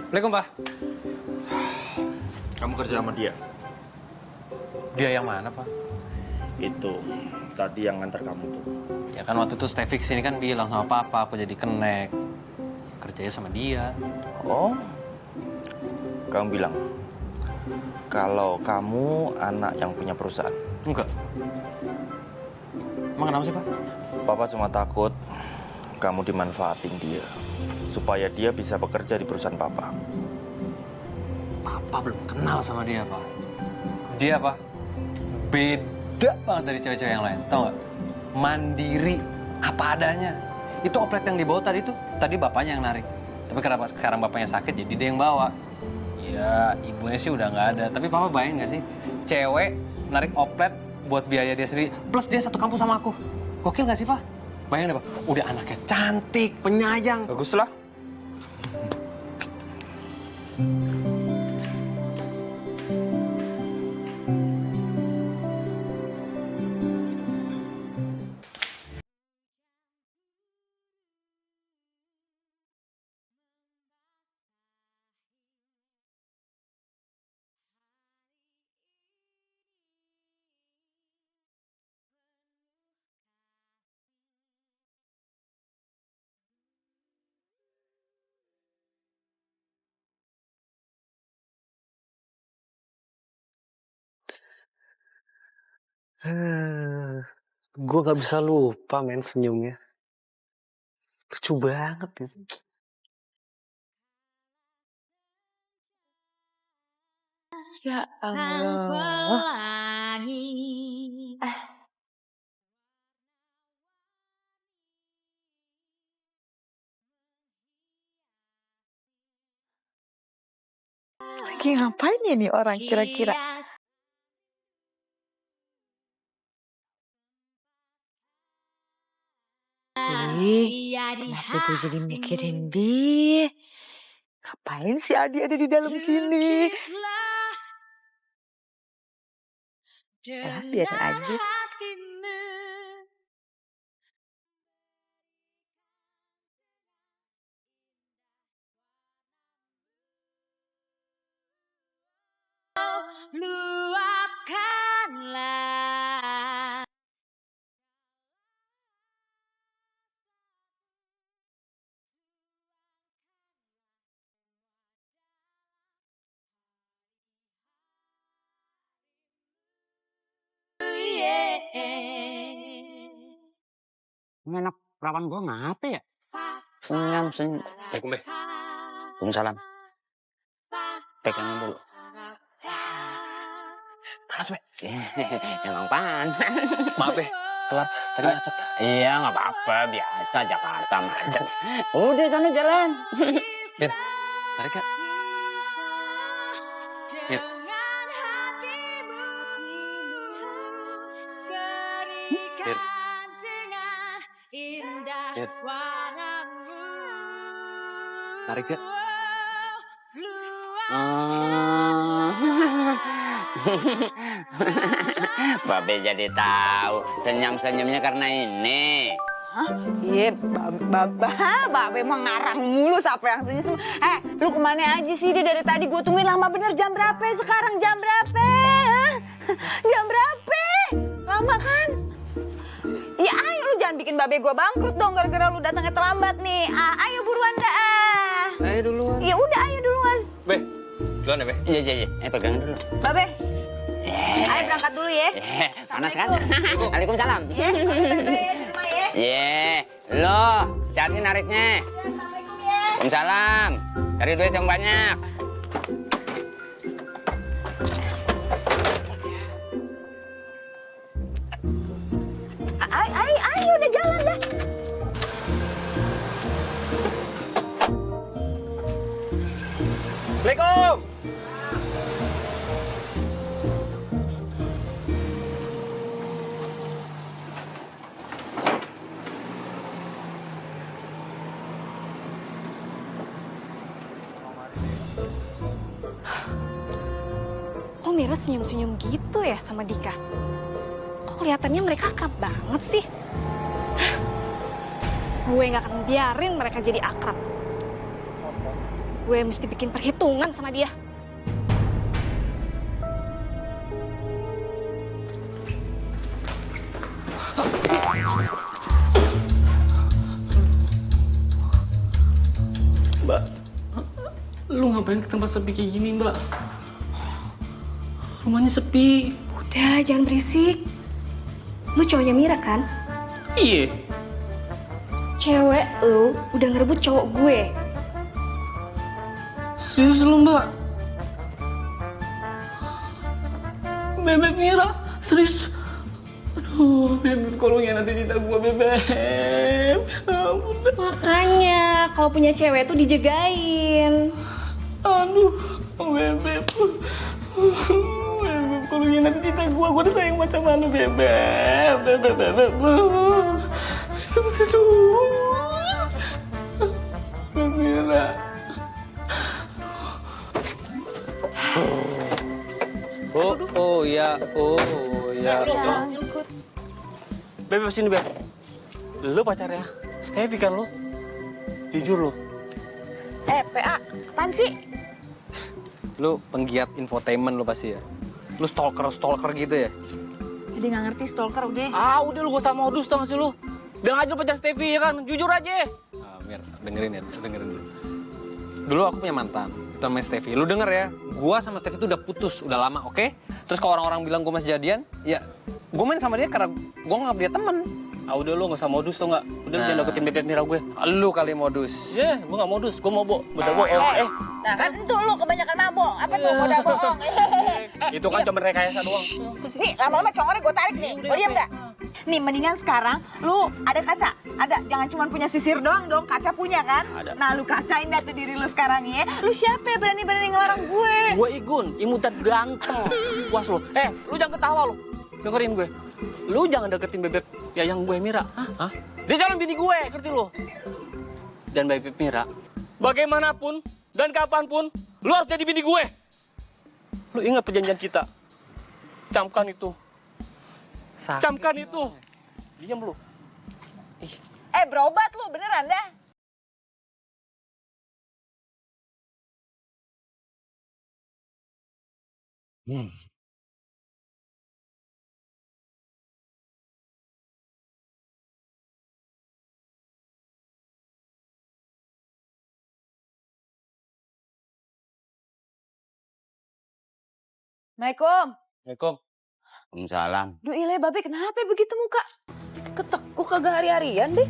Assalamualaikum, Pak. Kamu kerja sama dia? Dia yang mana, Pak? Itu, tadi yang ngantar kamu tuh. Ya kan waktu itu Stefix ini kan bilang sama Papa, aku jadi kenek. percaya sama dia. Oh, kamu bilang kalau kamu anak yang punya perusahaan? Enggak. Emang kenapa sih, Pak? Papa cuma takut kamu dimanfaatin dia supaya dia bisa bekerja di perusahaan Papa. Papa belum kenal sama dia, Pak. Dia, Pak, beda banget dari cewek-cewek yang lain. Tahu nggak? Mandiri, apa adanya. Itu oplet yang dibawa tadi bapaknya yang narik. Tapi kenapa sekarang bapaknya sakit, jadi dia yang bawa. Ya, ibunya sih udah nggak ada. Tapi Papa bayangin nggak sih? Cewek narik oplet buat biaya dia sendiri. Plus dia satu kampus sama aku. Gokil nggak sih, Pak? Bayangin deh, Pak. Udah anaknya cantik, penyayang. Baguslah. Gue gak bisa lupa men senyumnya. Lucu banget gitu. Ya Allah. Lagi ngapain ya nih orang kira-kira? Kenapa gue jadi mikirin dia? Ngapain si Adi ada di dalam sini? Biarin aja. Luapkanlah. Ini anak perawan gue ngapa ya? Senyum. Waalaikumsalam. Pegang dulu. Panas, Be. Emang panas. Maaf, Be. Telat. Tadi macet. Iya, nggak apa-apa. Biasa Jakarta macet. Udah, sana jalan. Ben, tarik Kak. Mir. Mir. Mir. Tarik Kak. Babe jadi tahu senyum-senyumnya karena ini. Hah? Iya, Babe emang ngarang mulu siapa yang senyum. Lu kemana aja sih? Dia dari tadi gue tungguin lama bener. Jam berapa sekarang? Jam berapa? Jam berapa? Lama kan? Ya ayo lu jangan bikin Babe gue bangkrut dong gara-gara lu datangnya terlambat nih. Ayo buruan dah. Ayo duluan. Ya udah ayo duluan. Be, duluan ya, Be. Iya. Pegangan dulu. Babe. Ayo berangkat dulu ya. Panas kan? Waalaikumsalam. Ya, Babe di rumah ya. Iya, lo hati nariknya. Assalamualaikum ya. Waalaikumsalam. Cari duit yang banyak. Ayo udah jalan dah. Assalamualaikum. Kok Mira senyum-senyum gitu ya sama Dika? Kok kelihatannya mereka akrab banget sih? Gue gak akan biarin mereka jadi akrab. Gue mesti bikin perhitungan sama dia. ngapain ke tempat sepi kayak gini, Mbak? Rumahnya sepi. Udah, jangan berisik. Lu cowoknya Mira kan? Iya. Cewek lu udah ngerebut cowok gue. Serius lu, Mbak? Bebek Mira, serius? Aduh, Bebek, kalau nanti cinta gue, Bebek. Ampun. Makanya, kalau punya cewek tuh dijagain. Aduh, Bebek. Bebek, kalau nanti cinta gue udah sayang macam mana, Bebek. Bebek. Aduh. Bebek Mira. Oh ya. Beb, sini, Beb. Lu pacarnya Steffi kan lu? Jujur lu. PA, apaan sih? Lu penggiat infotainment lu pasti ya? Lu stalker gitu ya? Jadi nggak ngerti stalker udah. Udah lu gak usah modus tau gak sih lu? Bilang aja lu pacar Steffi ya kan? Jujur aja. Mir, dengerin dulu. Dulu aku punya mantan, itu namanya Steffi. Lu denger ya, gua sama Steffi itu udah putus, udah lama, oke? Terus kalau orang-orang bilang gua masih jadian, ya gua main sama dia karena gua nganggap dia temen. Udah lu gak usah modus tau gak? Udah lu jangan deketin Bebek Mira gue. Lu kali modus. Gua gak modus, gua mau bener bohong. Nah kan itu lu kebanyakan mabok. Apa tuh modal bohong? Itu kan cuma rekayasa doang. Nih lama-lama congornya gue tarik nih. Lo diam gak? Nih mendingan sekarang lu ada kaca. Ada, jangan cuma punya sisir doang dong. Kaca punya kan? Ada. Nah lu kacain dah tuh diri lu sekarang ya. Lu siapa ya berani-berani ngelarang gue? Gue Igun, imutan ganteng. Puas lu. Lu jangan ketawa lu. Dengerin gue. Lu jangan deketin Bebek Yayang gue Mira. Hah? Dia calon bini gue, ngerti lu? Dan Bebek Mira, bagaimanapun dan kapanpun, lu harus jadi bini gue. Lu ingat perjanjian kita. Camkan itu. Camkan itu. Diam lu. Berobat lu beneran dah. Assalamualaikum. Assalamualaikum. Waalaikumsalam. Duh ile babe kenapa begitu muka? Ketekuk kagak hari-harian deh.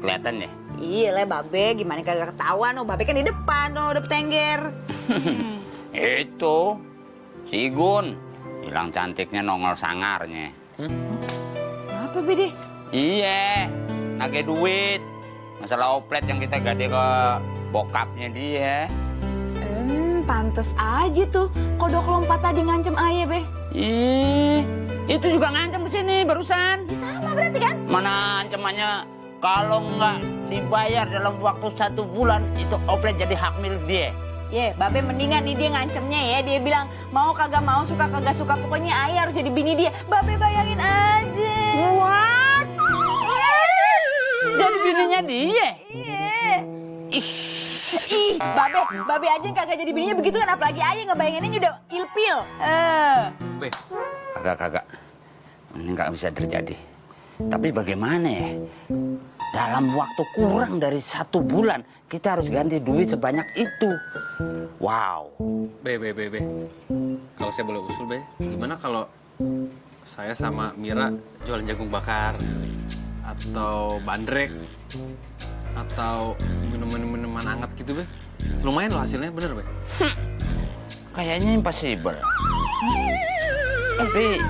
Kelihatan ya? Iya le babe gimana kagak ketahuan. Babe kan di depan udah petengger. Itu si Igun hilang cantiknya nongol sangarnya. Apa bede? Iya, nagih duit. Masalah oplet yang kita gade ke bokapnya dia. Pantes aja tuh kodok lompat tadi ngancem ayah be. Itu juga ngancem kesini barusan. Sama berarti kan? Mana ancamannya kalau nggak dibayar dalam waktu 1 bulan itu oplet jadi hak milik dia. Babe mendingan nih dia ngancemnya ya. Dia bilang mau kagak mau, suka kagak suka, pokoknya ayah harus jadi bini dia. Babe bayangin aja. What? Jadi bininya dia? Babe aja yang kagak jadi bininya begitu kan, apalagi ayah ngebayanginnya udah ilpil. Kagak. Ini nggak bisa terjadi. Tapi bagaimana ya? Dalam waktu kurang dari 1 bulan, kita harus ganti duit sebanyak itu. Wow. Be. Kalau saya boleh usul, Be, gimana kalau saya sama Mira jualan jagung bakar atau bandrek atau minuman hangat gitu, Be? Lumayan loh hasilnya, bener, Be? Kayaknya impossible. Tapi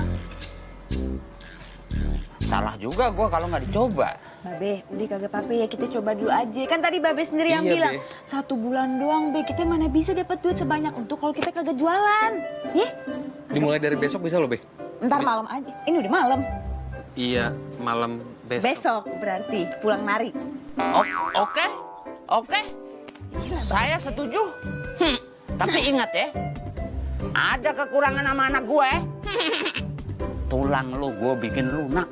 salah juga gua kalau nggak dicoba. Babe, udah kagak apa-apa ya, kita coba dulu aja. Kan tadi Babe sendiri yang bilang, Be. 1 bulan doang, Be. Kita mana bisa dapat duit sebanyak untuk kalau kita kagak jualan. Dimulai dari besok bisa loh, Be? Ntar malam aja. Ini udah malam. Iya, malam besok. Besok berarti pulang nari. Oke. Saya setuju. Tapi ingat ya, ada kekurangan sama anak gue. Tulang lu gue bikin lunak.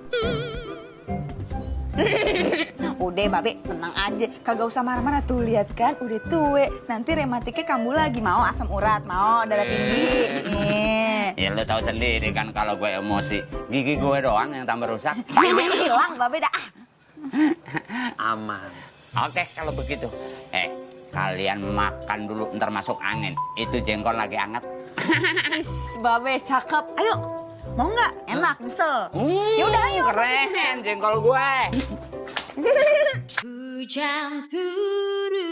Udah Babe, tenang aja. Kagak usah marah-marah tuh, lihat kan udah tue. Nanti rematiknya kambuh lagi, mau asam urat, mau darah tinggi. Ya lu tahu sendiri kan kalau gue emosi, gigi gue doang yang tambah rusak. Hilang Babe dah. Aman. Oke, kalau begitu. kalian makan dulu, ntar masuk angin. Itu jengkol lagi hangat. Babe cakep. Ayo, mau nggak? Enak, misal. Yaudah ayo. Keren jengkol gue. Hujan turun,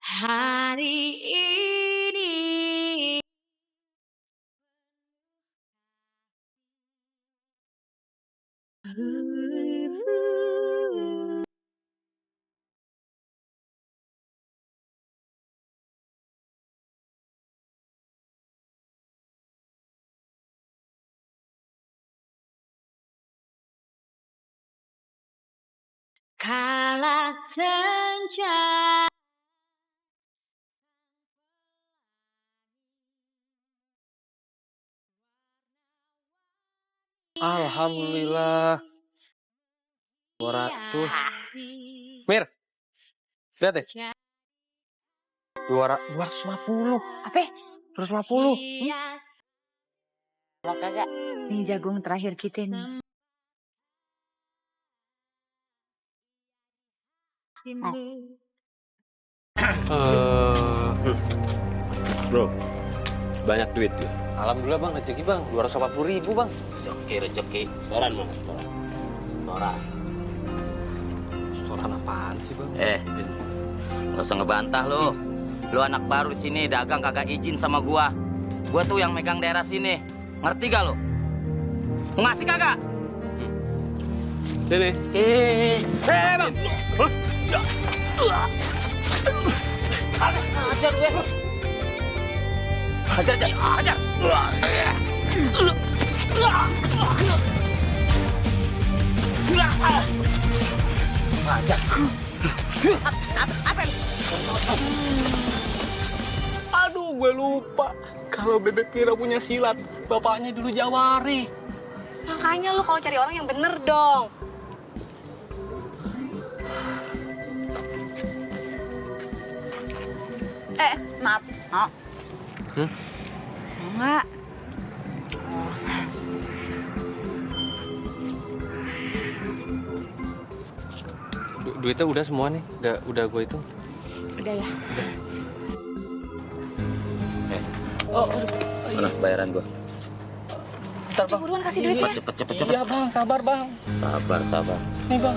hari ini kala senja. Alhamdulillah. 200. Mir, lihat deh. 250. Apa? 250. Kalau kagak, ini jagung terakhir kita nih. Bro, banyak duit ya? Alhamdulillah bang, rezeki bang, 280.000 bang. Rezeki. Setoran, Bang. Setoran. Setoran apaan sih bang? Nggak usah ngebantah lo. Lo anak baru di sini, dagang kagak izin sama gua. Gua tuh yang megang daerah sini. Ngerti gak lo? Mau ngasih kagak? Sini. Bang! Ajar gue. Ajar. Ajar. Apa? Aduh, gue lupa. Kalau Bebek Pira punya silat, bapaknya dulu Jawari. Makanya lo kalau cari orang yang bener dong. Maaf. Mau? Mau nggak? Duitnya udah semua nih, udah gue itu. Udah ya. Mana bayaran gua? Bentar, Bang. Buruan kasih duitnya. Cepet. Iya, Bang. Sabar, Bang. Sabar. Nih, Bang.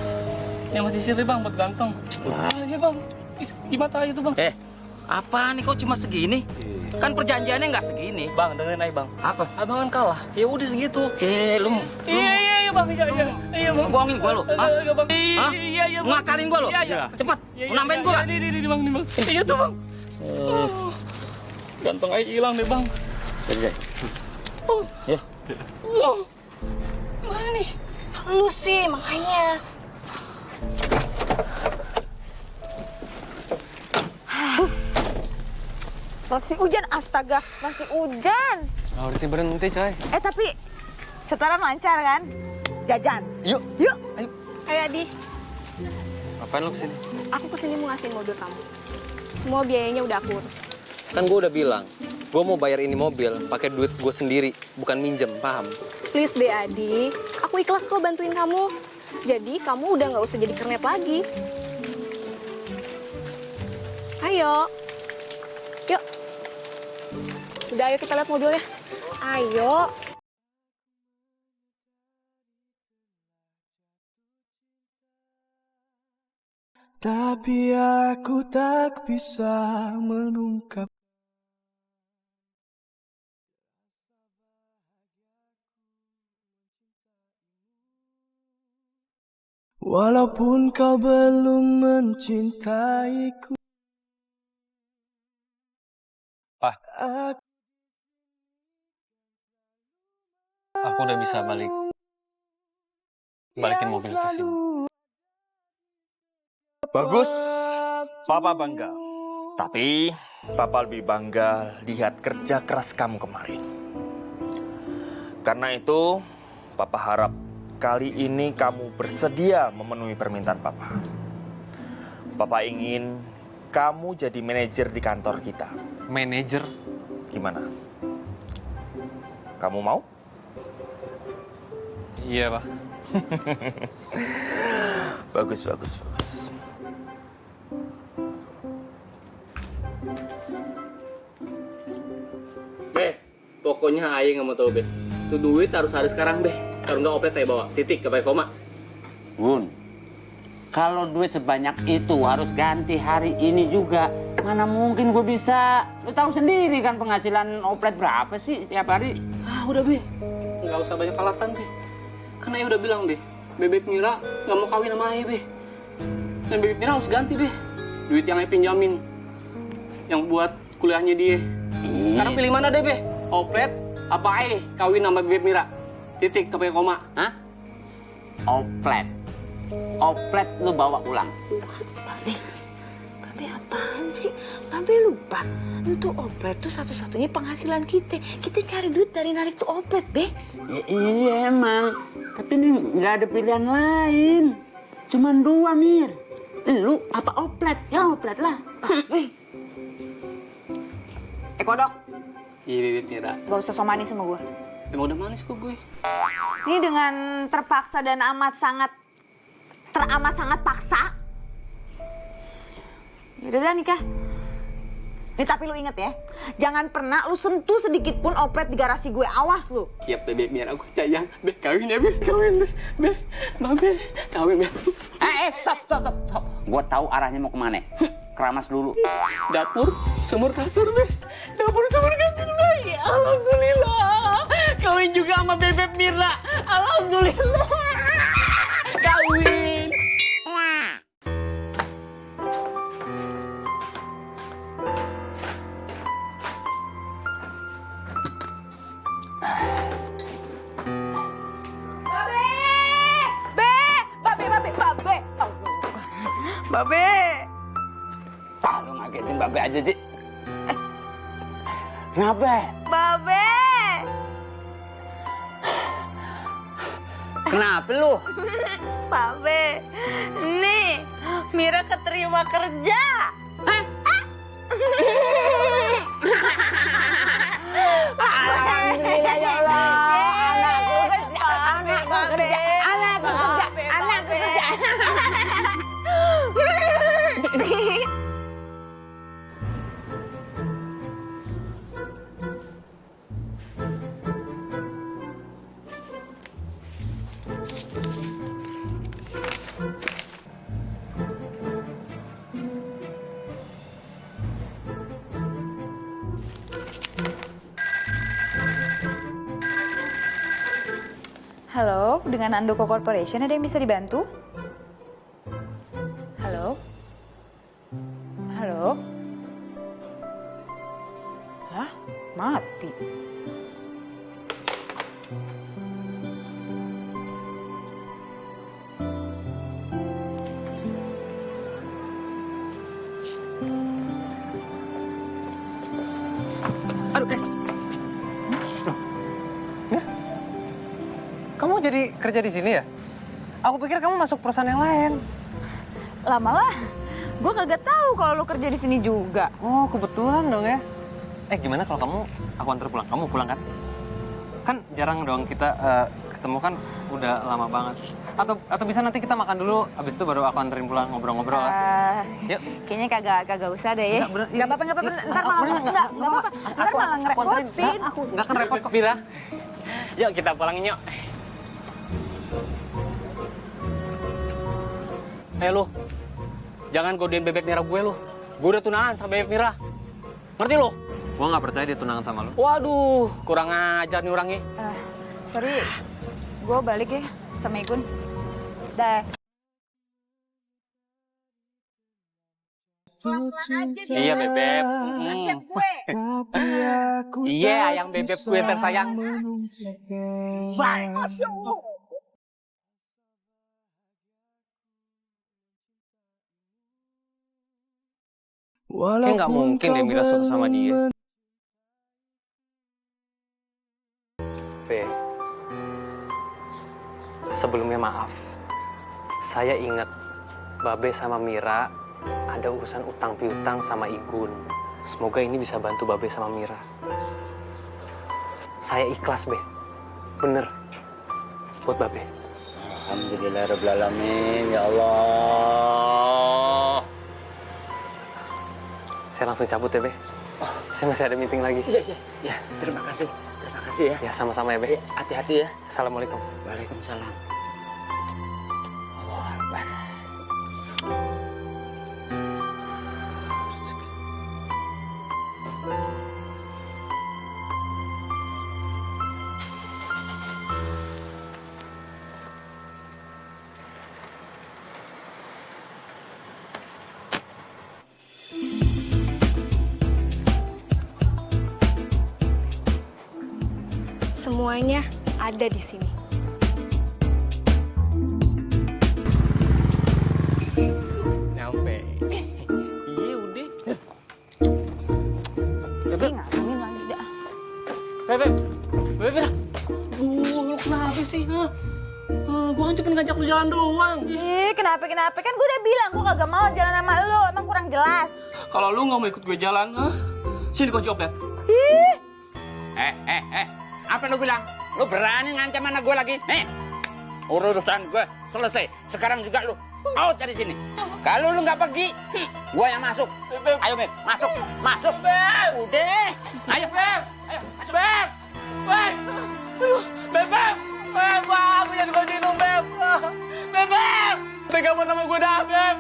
Yang masih sisir, Bang, buat ganteng. Iya, Bang. Gimana aja tuh, Bang? Apaan nih kok cuma segini? Kan perjanjiannya nggak segini. Bang, dengerin aja, Bang. Apa? Abang kan kalah. Ya udah segitu. Lu Iya, Bang. Iya, Bang. bohongin gua lo? Hah? Iya, Bang. Hah? Iya, Bang. Ngakalin gua lo? Iya. Cepet, mau nambahin gua nggak? Nih, Bang. Iya tuh, Bang. Ganteng aja hilang deh, Bang. Ya. Mana nih? Lu sih, makanya. Masih hujan, astaga. Masih hujan. Berhenti coy. Tapi setoran lancar kan? Jajan. Yuk. Ayo, Adi. Ngapain lu kesini? Aku kesini mau ngasihin mobil kamu. Semua biayanya udah aku urus. Kan gue udah bilang, gue mau bayar ini mobil pakai duit gue sendiri, bukan minjem, paham? Please deh, Adi. Aku ikhlas kok bantuin kamu. Jadi kamu udah nggak usah jadi kernet lagi. Ayo. Yuk. Udah, ayo kita lihat mobilnya. Ayo. Tapi aku tak bisa menungkap. Walaupun kau belum mencintaiku. Pak, aku udah bisa balikin mobil ke sini. Bagus, Papa bangga. Tapi Papa lebih bangga lihat kerja keras kamu kemarin. Karena itu, Papa harap kali ini kamu bersedia memenuhi permintaan Papa. Papa ingin kamu jadi manajer di kantor kita. Manajer? Gimana? Kamu mau? Iya, Pak. Bagus. Be, pokoknya Aye nggak mau tahu Be. Tuh duit harus hari sekarang Be. Kalau nggak oplet Aye bawa. Titik ke koma. Gun, kalau duit sebanyak itu harus ganti hari ini juga. Mana mungkin gue bisa? Lu tahu sendiri kan penghasilan oplet berapa sih tiap hari? Ah udah Be, nggak usah banyak alasan Be. Karena Aye udah bilang Be, Bebek Mira nggak mau kawin sama Aye Be. Dan Bebek Mira harus ganti Be. Duit yang Aye pinjamin, yang buat kuliahnya dia. Sekarang pilih mana deh Be? Oplet apa Aye kawin sama Bebek Mira? Titik ke koma. Hah? Oplet. Oplet lu bawa pulang. Babe apaan sih? Babe lupa. Itu oplet tuh satu-satunya penghasilan kita. Kita cari duit dari narik tuh oplet, Be. Ya, iya emang. Tapi ini nggak ada pilihan lain. Cuman dua, Mir. Lu apa oplet? Ya oplet lah. Kodok. Iya Bebek Mira. Gak usah so manis sama gue. Emang udah manis kok gue. Ini dengan terpaksa dan teramat sangat paksa. Yaudah dah nikah. Nih tapi lu inget ya, jangan pernah lu sentuh sedikit pun oplet di garasi gue, awas lu. Siap Bebek Mira, aku sayang. Be, kawin ya Be, kawin Be. Babe, kawin Be. Stop. Gua tahu arahnya mau kemana. Keramas dulu. Dapur, sumur kasur Be. Dapur, sumur kasur Be. Ya, alhamdulillah. Kawin juga sama Bebek Mira. Alhamdulillah. Kawin. Babe. Ah, lu ngagetin Babe aja sih. Kenapa? Babe. Kenapa lu? Babe. Nih, Mira keterima kerja. Alhamdulillah ya Allah. Anakku kerja. Halo, dengan Andoko Corporation ada yang bisa dibantu? Halo? Halo? Lah, mati. Kamu jadi kerja di sini ya? Aku pikir kamu masuk perusahaan yang lain. Lamalah, gue kagak tahu kalau lo kerja di sini juga. Oh, kebetulan dong ya. Gimana kalau kamu aku antar pulang? Kamu pulang kan? Kan jarang dong kita ketemu kan udah lama banget. Atau bisa nanti kita makan dulu, abis itu baru aku anterin pulang ngobrol-ngobrol lah. Yuk. Kayaknya kagak usah deh ya. Nggak apa-apa. Ntar malah ngerepotin. Aku nggak akan repot kok. Mira, yuk kita pulangin yuk. Lu, jangan godain Bebek Mira gue lu. Gue udah tunangan sama Bebek Mira. Ngerti lu? Gue nggak percaya dia tunangan sama lu. Waduh, kurang ajar nih orangnya. Sorry, gue balik ya sama Igun. Dah. Iya Bebek. Iya, yang Bebek gue tersayang. Bye. Kayak nggak mungkin deh Mira suka sama dia. Be, sebelumnya maaf. Saya ingat Babe sama Mira ada urusan utang piutang sama Igun. Semoga ini bisa bantu Babe sama Mira. Saya ikhlas, Be. Bener. Buat Babe. Alhamdulillahirrahmanirrahim, ya Allah. Saya langsung cabut ya, Be. Saya masih ada meeting lagi. Ya, terima kasih ya. Ya, sama-sama ya, Be. Hati-hati ya. Assalamualaikum. Waalaikumsalam. Allah Akbar. Semuanya ada di sini. Nyampe. Iya udah. Beb, ngalamin lagi dah. Beb. Lu kenapa sih? Gua kan cuma ngajak lu jalan doang. Ih, kenapa? Kan gue udah bilang gue kagak mau jalan sama lu, emang kurang jelas. Kalau lu nggak mau ikut gue jalan, sini gua jawab ya. Ih, Apa lu bilang? Lu berani ngancam anak gue lagi? Urusan gue selesai. Sekarang juga lu out dari sini. Kalau lu nggak pergi, gue yang masuk. Ayo, Beb. Masuk. Beb. Udah. Ayo. Beb. Aku jadi kunci dong, Beb. Beb. Tega banget sama gue dah, Beb.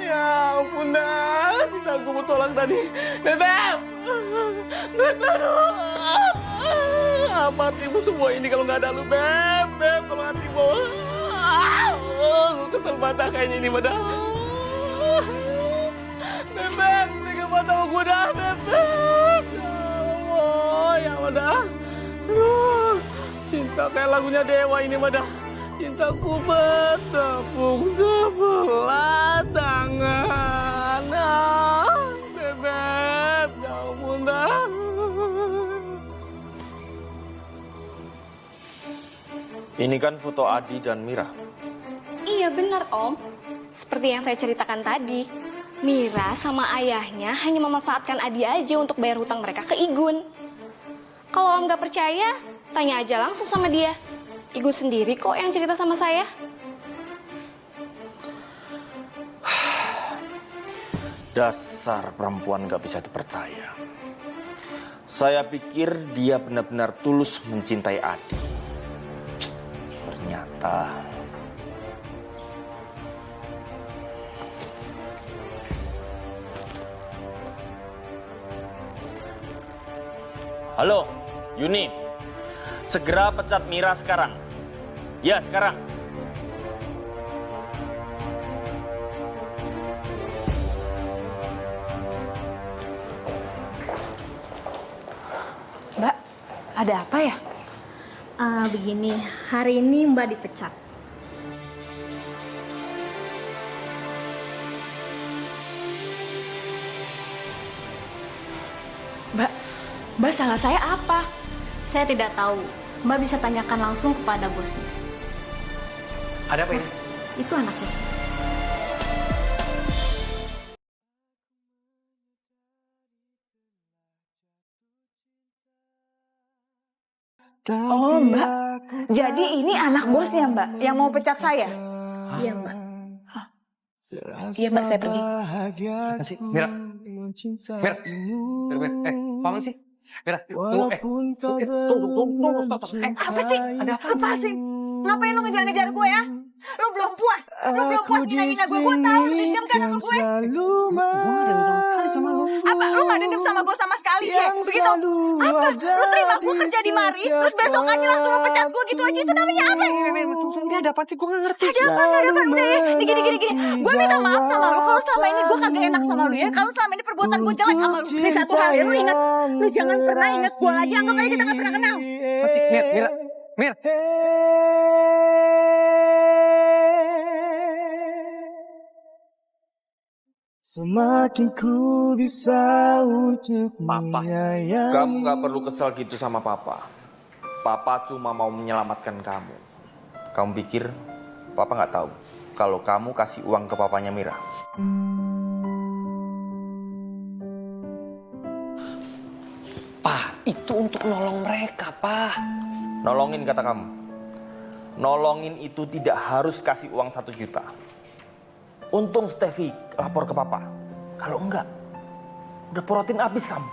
Ya ampun dah. Cinta gue mau tolong tadi. Beb, aduh. Apa artimu semua ini kalau nggak ada lu, Beb? Kalau hatimu. Gue kesel banget kayaknya ini, Beb. Beb, tega banget sama gue dah, Beb. Ya udah. Aduh, cinta kayak lagunya Dewa ini, Beb. Cintaku bertepuk sebelah tangan. Beb, ya ampun dah. Ini kan foto Adi dan Mira. Iya benar, Om. Seperti yang saya ceritakan tadi, Mira sama ayahnya hanya memanfaatkan Adi aja untuk bayar hutang mereka ke Igun. Kalau Om nggak percaya, tanya aja langsung sama dia. Igun sendiri kok yang cerita sama saya. Dasar perempuan gak bisa dipercaya. Saya pikir dia benar-benar tulus mencintai Adi. Ternyata... Halo, Yuni. Segera pecat Mira sekarang. Ya, sekarang. Mbak, ada apa ya? Begini, hari ini Mbak dipecat. Mbak salah saya apa? Saya tidak tahu. Mbak bisa tanyakan langsung kepada bosnya. Ada apa ini? Itu anaknya. Oh, Mbak. Jadi ini anak bosnya, Mbak, yang mau pecat saya? Iya, Mbak. Iya, Mbak, saya pergi. Masih, Mira. Paman sih? Mira, tunggu. Tunggu. Apa sih? Apa sih? Ngapain lu ngejar-ngejar gue ya? Lu belum puas? Lu belum puas ngina-ngina gue? Gue tahu lu dendam kan sama gue? Gue gak dendam sama sekali sama lu. Apa? Lu gak dendam sama gue sama sekali ya? Begitu? Apa? Lu terima gue kerja di mari, terus besokannya langsung lu pecat gue gitu aja? Itu namanya apa? Ini ada apa sih? Gue gak ngerti. Ada apa? Udah ya. Gini. Gue minta maaf sama lu kalau selama ini gue kagak enak sama lu ya. Kalau selama ini perbuatan gue jelek sama lu. Ini satu hal ya, lu ingat. Lu jangan pernah ingat gue lagi. Anggap aja kita gak pernah kenal. Masih, Mira. Semakin ku bisa untuk menyayangi. Kamu gak perlu kesal gitu sama Papa. Papa cuma mau menyelamatkan kamu. Kamu pikir Papa gak tahu kalau kamu kasih uang ke papanya Mira? Pak, itu untuk nolong mereka, Pak. Nolongin kata kamu. nolongin itu tidak harus kasih uang 1 juta. Untung Steffi lapor ke papa. Kalau enggak, udah protein habis kamu.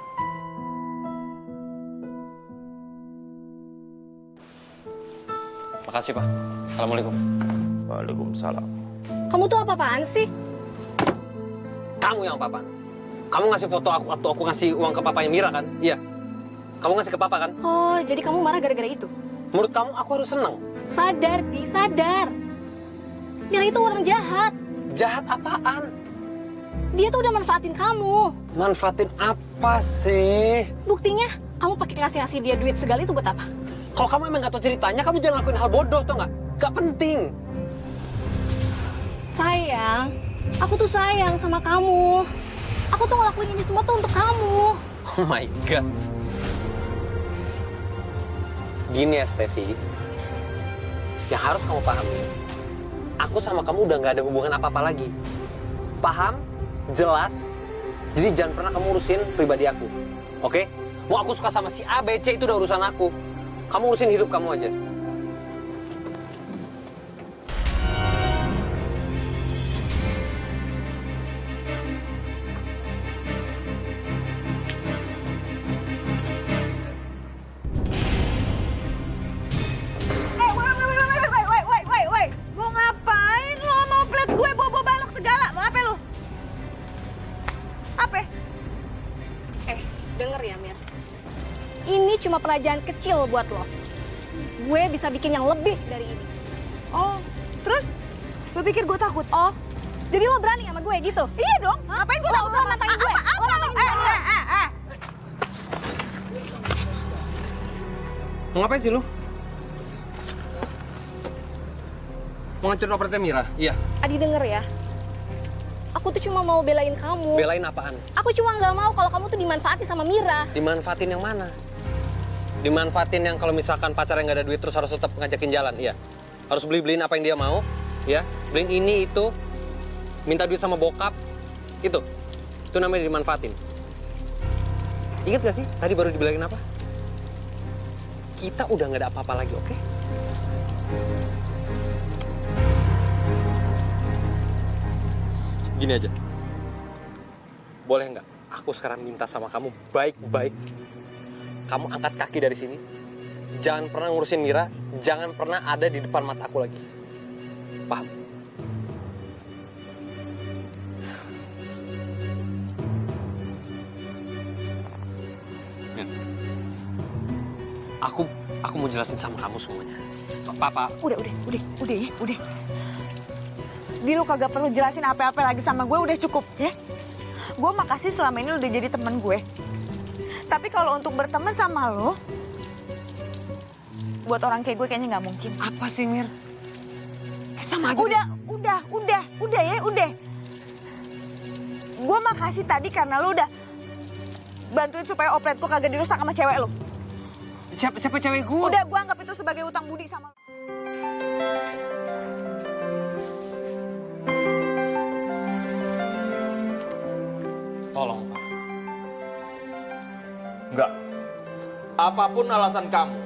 Makasih, Pak. Assalamualaikum. Waalaikumsalam. Kamu tuh apa-apaan sih? Kamu yang apa-apaan? Kamu ngasih foto aku waktu aku ngasih uang ke papanya Mira kan? Iya. Kamu ngasih ke papa kan? Oh, jadi kamu marah gara-gara itu? Menurut kamu aku harus seneng? Sadar, Di, sadar. Mira itu orang jahat. Jahat apaan? Dia tuh udah manfaatin kamu. Manfaatin apa sih? Buktinya, kamu pakai ngasih dia duit segala itu buat apa? Kalau kamu emang gak tahu ceritanya, kamu jangan lakuin hal bodoh, tau gak? Gak penting. Sayang, aku tuh sayang sama kamu. Aku tuh ngelakuin ini semua tuh untuk kamu. Oh my God. Gini ya, Steffi. Yang harus kamu pahami, aku sama kamu udah gak ada hubungan apa-apa lagi. Paham? Jelas? Jadi jangan pernah kamu urusin pribadi aku. Oke? Mau aku suka sama si A, B, C, itu udah urusan aku. Kamu urusin hidup kamu aja. Woi. Mau ngapain lo? Mau pelet gue bawa balok segala? Mau apa lo? Apa? Denger ya, Mir. Ini cuma pelajaran kecil buat lo. Gue bisa bikin yang lebih dari ini. Oh, terus? Lo pikir gue takut? Oh, jadi lo berani sama gue gitu? Iya dong. Ngapain gue takut? Lo nantangin gue? Lo nantangin gue? Mau ngapain sih lu? Mau ngancurin operatnya Mira? Iya. Adi denger ya. Aku tuh cuma mau belain kamu. Belain apaan? Aku cuma nggak mau kalau kamu tuh dimanfaatin sama Mira. Dimanfaatin yang mana? Dimanfaatin yang kalau misalkan pacar yang nggak ada duit terus harus tetap ngajakin jalan, iya. Harus beliin apa yang dia mau, ya. Beliin ini, itu. Minta duit sama bokap, itu. Itu namanya dimanfaatin. Ingat gak sih, tadi baru dibilangin apa? Kita udah nggak ada apa-apa lagi, oke? Gini aja. Boleh nggak? Aku sekarang minta sama kamu baik-baik. Kamu angkat kaki dari sini. Jangan pernah ngurusin Mira. Jangan pernah ada di depan mata aku lagi. Paham? Aku mau jelasin sama kamu semuanya. Papa. Udah. Di lu kagak perlu jelasin apa-apa lagi sama gue, udah cukup ya. Gue makasih selama ini udah jadi temen gue. Tapi kalau untuk berteman sama lo, buat orang kayak gue kayaknya nggak mungkin. Apa sih, Mir? Sama aja. Udah ya. Gue makasih tadi karena lo udah bantuin supaya opletku kagak dirusak sama cewek lo. Siapa cewek gue? Udah, gue anggap itu sebagai utang budi sama lo. Tolong, Pak. Enggak. Apapun alasan kamu,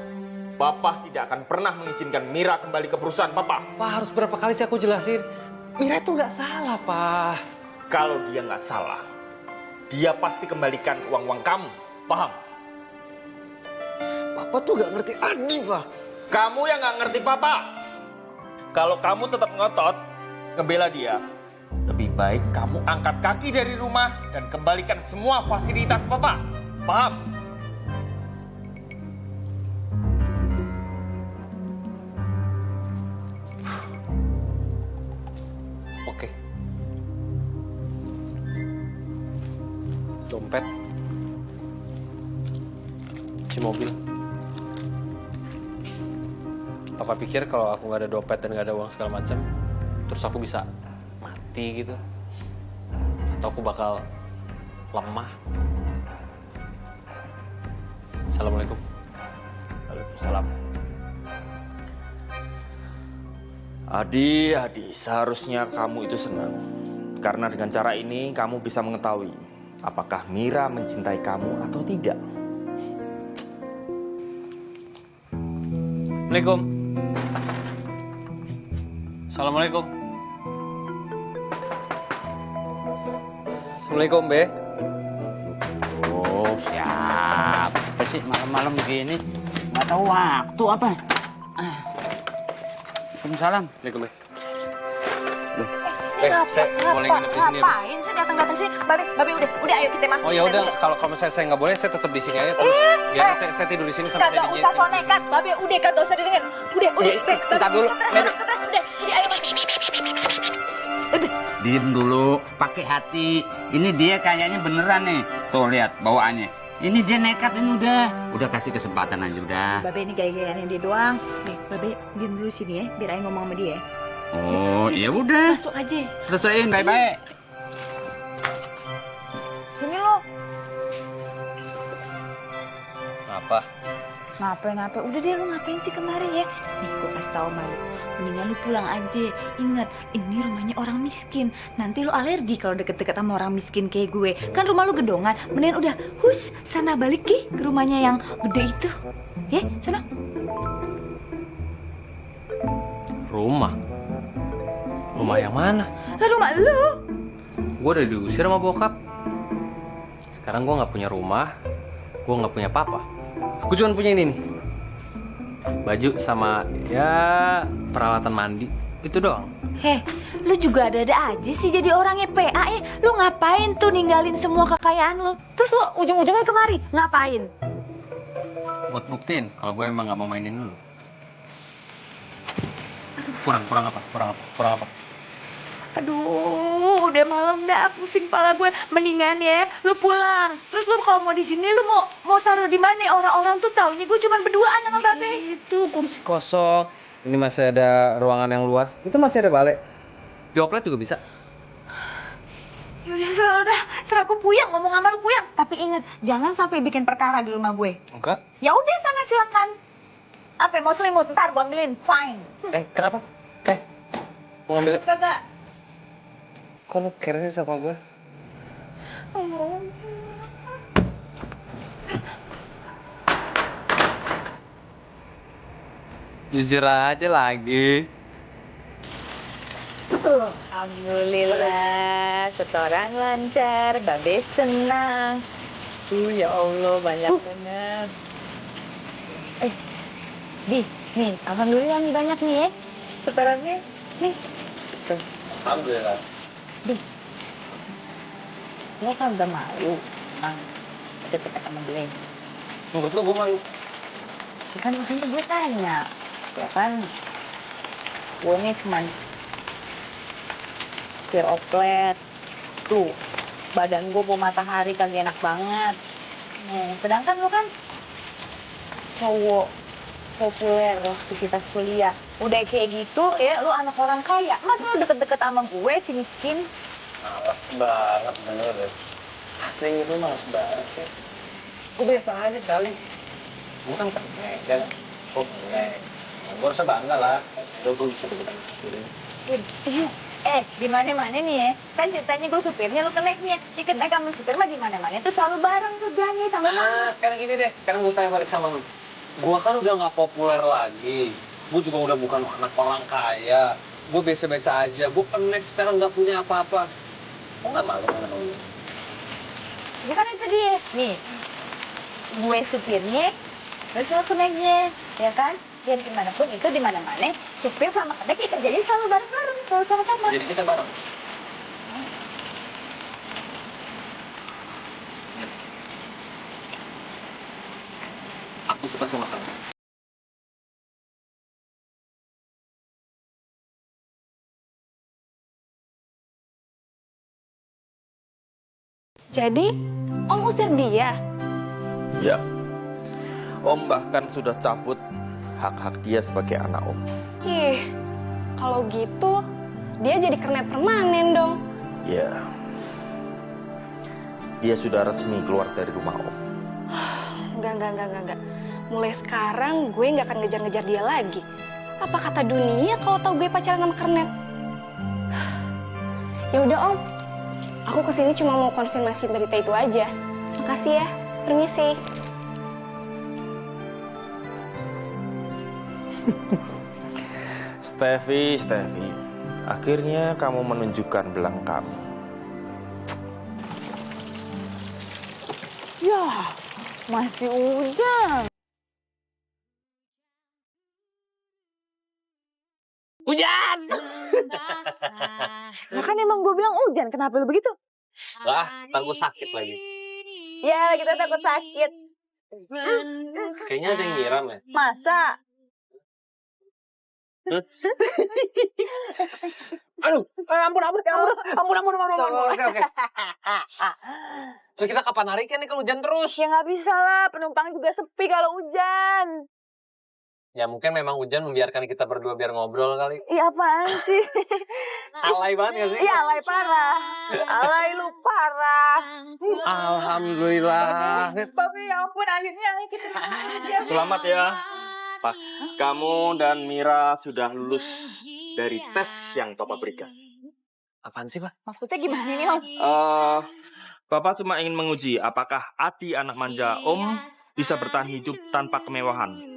Bapak tidak akan pernah mengizinkan Mira kembali ke perusahaan Papa. Pak, harus berapa kali sih aku jelasin? Mira itu nggak salah, Pak. Kalau dia nggak salah, dia pasti kembalikan uang-uang kamu. Paham? Papa tuh nggak ngerti Adi, Pak. Kamu yang nggak ngerti Papa. Kalau kamu tetap ngotot ngebela dia, lebih baik kamu angkat kaki dari rumah dan kembalikan semua fasilitas Papa. Paham? Oke. Dompet. Kunci mobil. Papa pikir kalau aku nggak ada dompet dan nggak ada uang segala macam, terus aku bisa mati gitu, atau aku bakal lemah. Assalamualaikum. Waalaikumsalam. Adi, seharusnya kamu itu senang. Karena dengan cara ini kamu bisa mengetahui apakah Mira mencintai kamu atau tidak. Assalamualaikum. Assalamualaikum. Assalamualaikum, Be. Oh, siapa sih malam-malam gini? Nggak tahu waktu apa. Waalaikumsalam. Waalaikum, Be. Saya boleh nginep di sini ya, Be? Ngapain sih datang-datang sini? Babe udah ayo kita masuk. Oh ya udah, kalau misalnya saya nggak boleh, saya tetap di sini aja terus. Biar saya tidur di sini sampai saya Kagak usah so nekat. Babe udah kagak usah didengar. Udah. Bentar dulu. Stres udah. Ayo masuk. Diem dulu, pakai hati. Ini dia kayaknya beneran nih. Tuh lihat bawaannya. Ini dia nekat ini udah kasih kesempatan aja udah. Babe ini gaya-gayanya dia doang. Nih, Babe diem dulu sini ya, biar ayo ngomong sama dia. Oh, ya udah. Masuk aja. Selesaiin baik-baik. Sini lo. Apa? Ngapain? Udah deh lu ngapain sih kemarin ya? Nih gue kasih tau sama lu. Mendingan lu pulang aja. Ingat, ini rumahnya orang miskin. Nanti lu alergi kalau deket-deket sama orang miskin kayak gue. Kan rumah lu gedongan. Mendingan udah sana balik ke rumahnya yang gede itu. Ya, sana. Rumah? Rumah yang mana? Lah rumah lu. Gue udah diusir sama bokap. Sekarang gue nggak punya rumah, gue nggak punya papa. Aku cuma punya ini nih, baju sama ya peralatan mandi, itu doang. Heh, lu juga ada-ada aja sih jadi orangnya PA ya. Lu ngapain tuh ninggalin semua kekayaan lu? Terus lu ujung-ujungnya kemari, ngapain? Buat buktiin kalau gue emang nggak mau mainin lu. Kurang apa? Aduh, udah malam dah, pusing kepala gue. Mendingan ya, lu pulang. Terus lu kalau mau di sini, lu mau taruh di mana? Orang-orang tuh taunya gue cuma berduaan sama Babe. Itu kursi kosong. Ini masih ada ruangan yang luas. Itu masih ada balai. Dioplet juga bisa. Yaudah, udah. Terus aku puyeng, ngomong sama lu puyeng. Tapi inget, jangan sampai bikin perkara di rumah gue. Enggak. Ya udah, sana silakan. Apa mau selimut? Ntar gue ambilin. Fine. Kenapa? Mau ngambil? Kagak. Kok lu care sih sama gue? Jujur aja lagi. Alhamdulillah, setoran lancar, Babe senang. Ya Allah, banyak banget. Nih, alhamdulillah nih banyak nih ya. Setorannya, nih. Alhamdulillah. Lo kan udah malu, deket sama gue. Menurut lo gue malu? Kan makanya gue tanya, ya kan, gue nih cuman oplet, tuh, badan gue bau matahari kagak enak banget. Sedangkan lo kan cowok populer waktu kita kuliah, udah kayak gitu ya, lo anak orang kaya, masa lo deket-deket sama gue si miskin? Males banget, bener deh. Asli itu males banget sih. Gue biasa aja kali. Gue kan keren, kan? Gue keren. Gue harusnya bangga lah. Gue bisa deket sama supirnya. Di mana-mana nih ya, kan ceritanya gue supirnya, lo keneknya. Ikut naik sama supir mah di mana-mana tuh selalu bareng kerjanya sama mama. Sekarang gini deh, sekarang gue tanya balik sama lu. Gue kan udah gak populer lagi. Gue juga udah bukan anak orang kaya. Gue biasa-biasa aja. Gue connect sekarang gak punya apa-apa. Gue gak malu sama lu. Ya kan itu dia. Nih, gue supirnya, terus lo connectnya, ya kan? Biar gimana pun itu di mana-mana, supir sama connect kita jadi selalu bareng-bareng, selalu sama-sama. Jadi kita bareng. Aku suka sama kamu. Jadi, Om usir dia? Ya, Om bahkan sudah cabut hak-hak dia sebagai anak Om. Ih, kalau gitu dia jadi kernet permanen dong. Ya, dia sudah resmi keluar dari rumah Om. Enggak. Mulai sekarang gue nggak akan ngejar-ngejar dia lagi. Apa kata dunia kalau tahu gue pacaran sama kernet? Ya udah Om, aku kesini cuma mau konfirmasi berita itu aja. Makasih ya, permisi. Steffi, Akhirnya kamu menunjukkan belang kamu. Ya, masih hujan. Hujan! Nah kan emang gue bilang hujan, kenapa lu begitu? Wah, ntar gue sakit lagi. Ya, kita takut sakit. Kayaknya ada yang nyiram ya. Masa? Aduh, ampun. Oke. Terus kita kapan nariknya nih kalau hujan terus? Ya nggak bisa lah, penumpang juga sepi kalau hujan. Ya mungkin memang hujan membiarkan kita berdua biar ngobrol kali. Iya apaan sih? Alay banget gak sih? Iya alay parah. Alay lu parah. Alhamdulillah. Tapi ya ampun akhirnya kita. Selamat ya, Pak. Kamu dan Mira sudah lulus dari tes yang Papa berikan. Apaan sih, Pak? Maksudnya gimana nih Om? Bapak cuma ingin menguji apakah Adi anak manja Om bisa bertahan hidup tanpa kemewahan.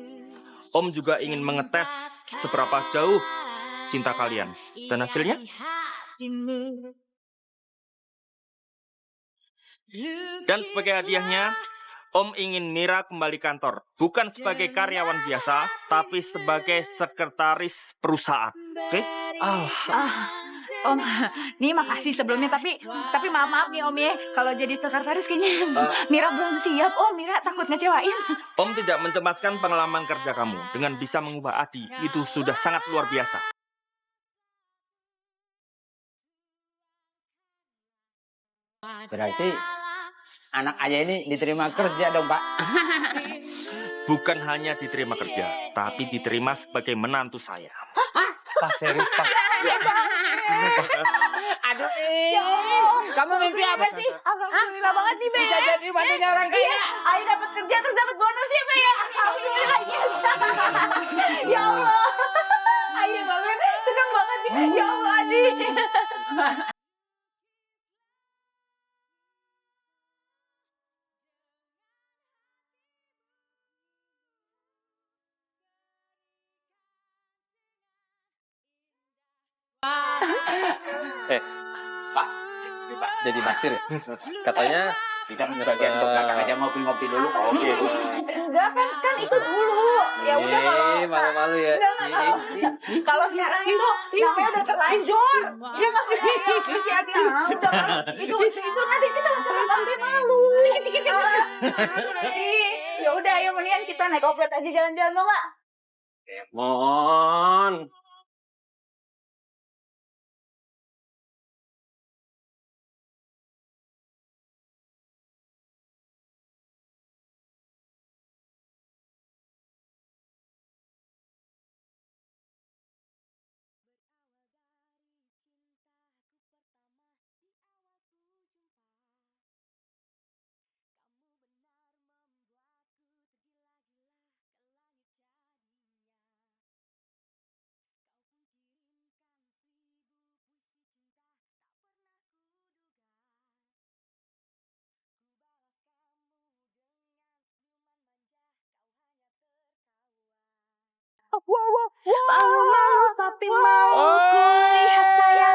Om juga ingin mengetes seberapa jauh cinta kalian. Dan hasilnya? Dan sebagai hadiahnya, Om ingin Mira kembali kantor. Bukan sebagai karyawan biasa, tapi sebagai sekretaris perusahaan. Oke? Om, nih makasih sebelumnya tapi maaf nih Om ya, kalau jadi sekretaris kayaknya Mira belum siap. Oh, Mira takut ngecewain. Om tidak mencemaskan pengalaman kerja kamu dengan bisa mengubah Adi. Itu sudah sangat luar biasa. Berarti anak ayah ini diterima kerja dong, Pak. Bukan hanya diterima kerja, tapi diterima sebagai menantu saya. Pak, serius, Pak. Aduh, kamu mimpi apa sih? Alhamdulillah banget nih, Be. Bisa jadi bantunya orang kaya. Iya, Ayo dapat kerja terus dapat bonus ya, Be ya. Alhamdulillah. Ya Allah. Ayo, Be. Senang banget nih. Ya Allah, Adi. Pak, ini Pak jadi nasir ya? Katanya kita bagian ke belakang aja mau ngopi dulu. Oke. Enggak kan itu dulu. Ya udah kalau malu-malu ya. Kalau sekarang itu namanya udah terlanjur. Ya masih Adi. Itu nanti kita sampai malu. Dikit-dikit ya udah ayo mendingan kita naik oplet aja jalan-jalan mau nggak? Mon. Malu-malu tapi mau ku lihat sayang.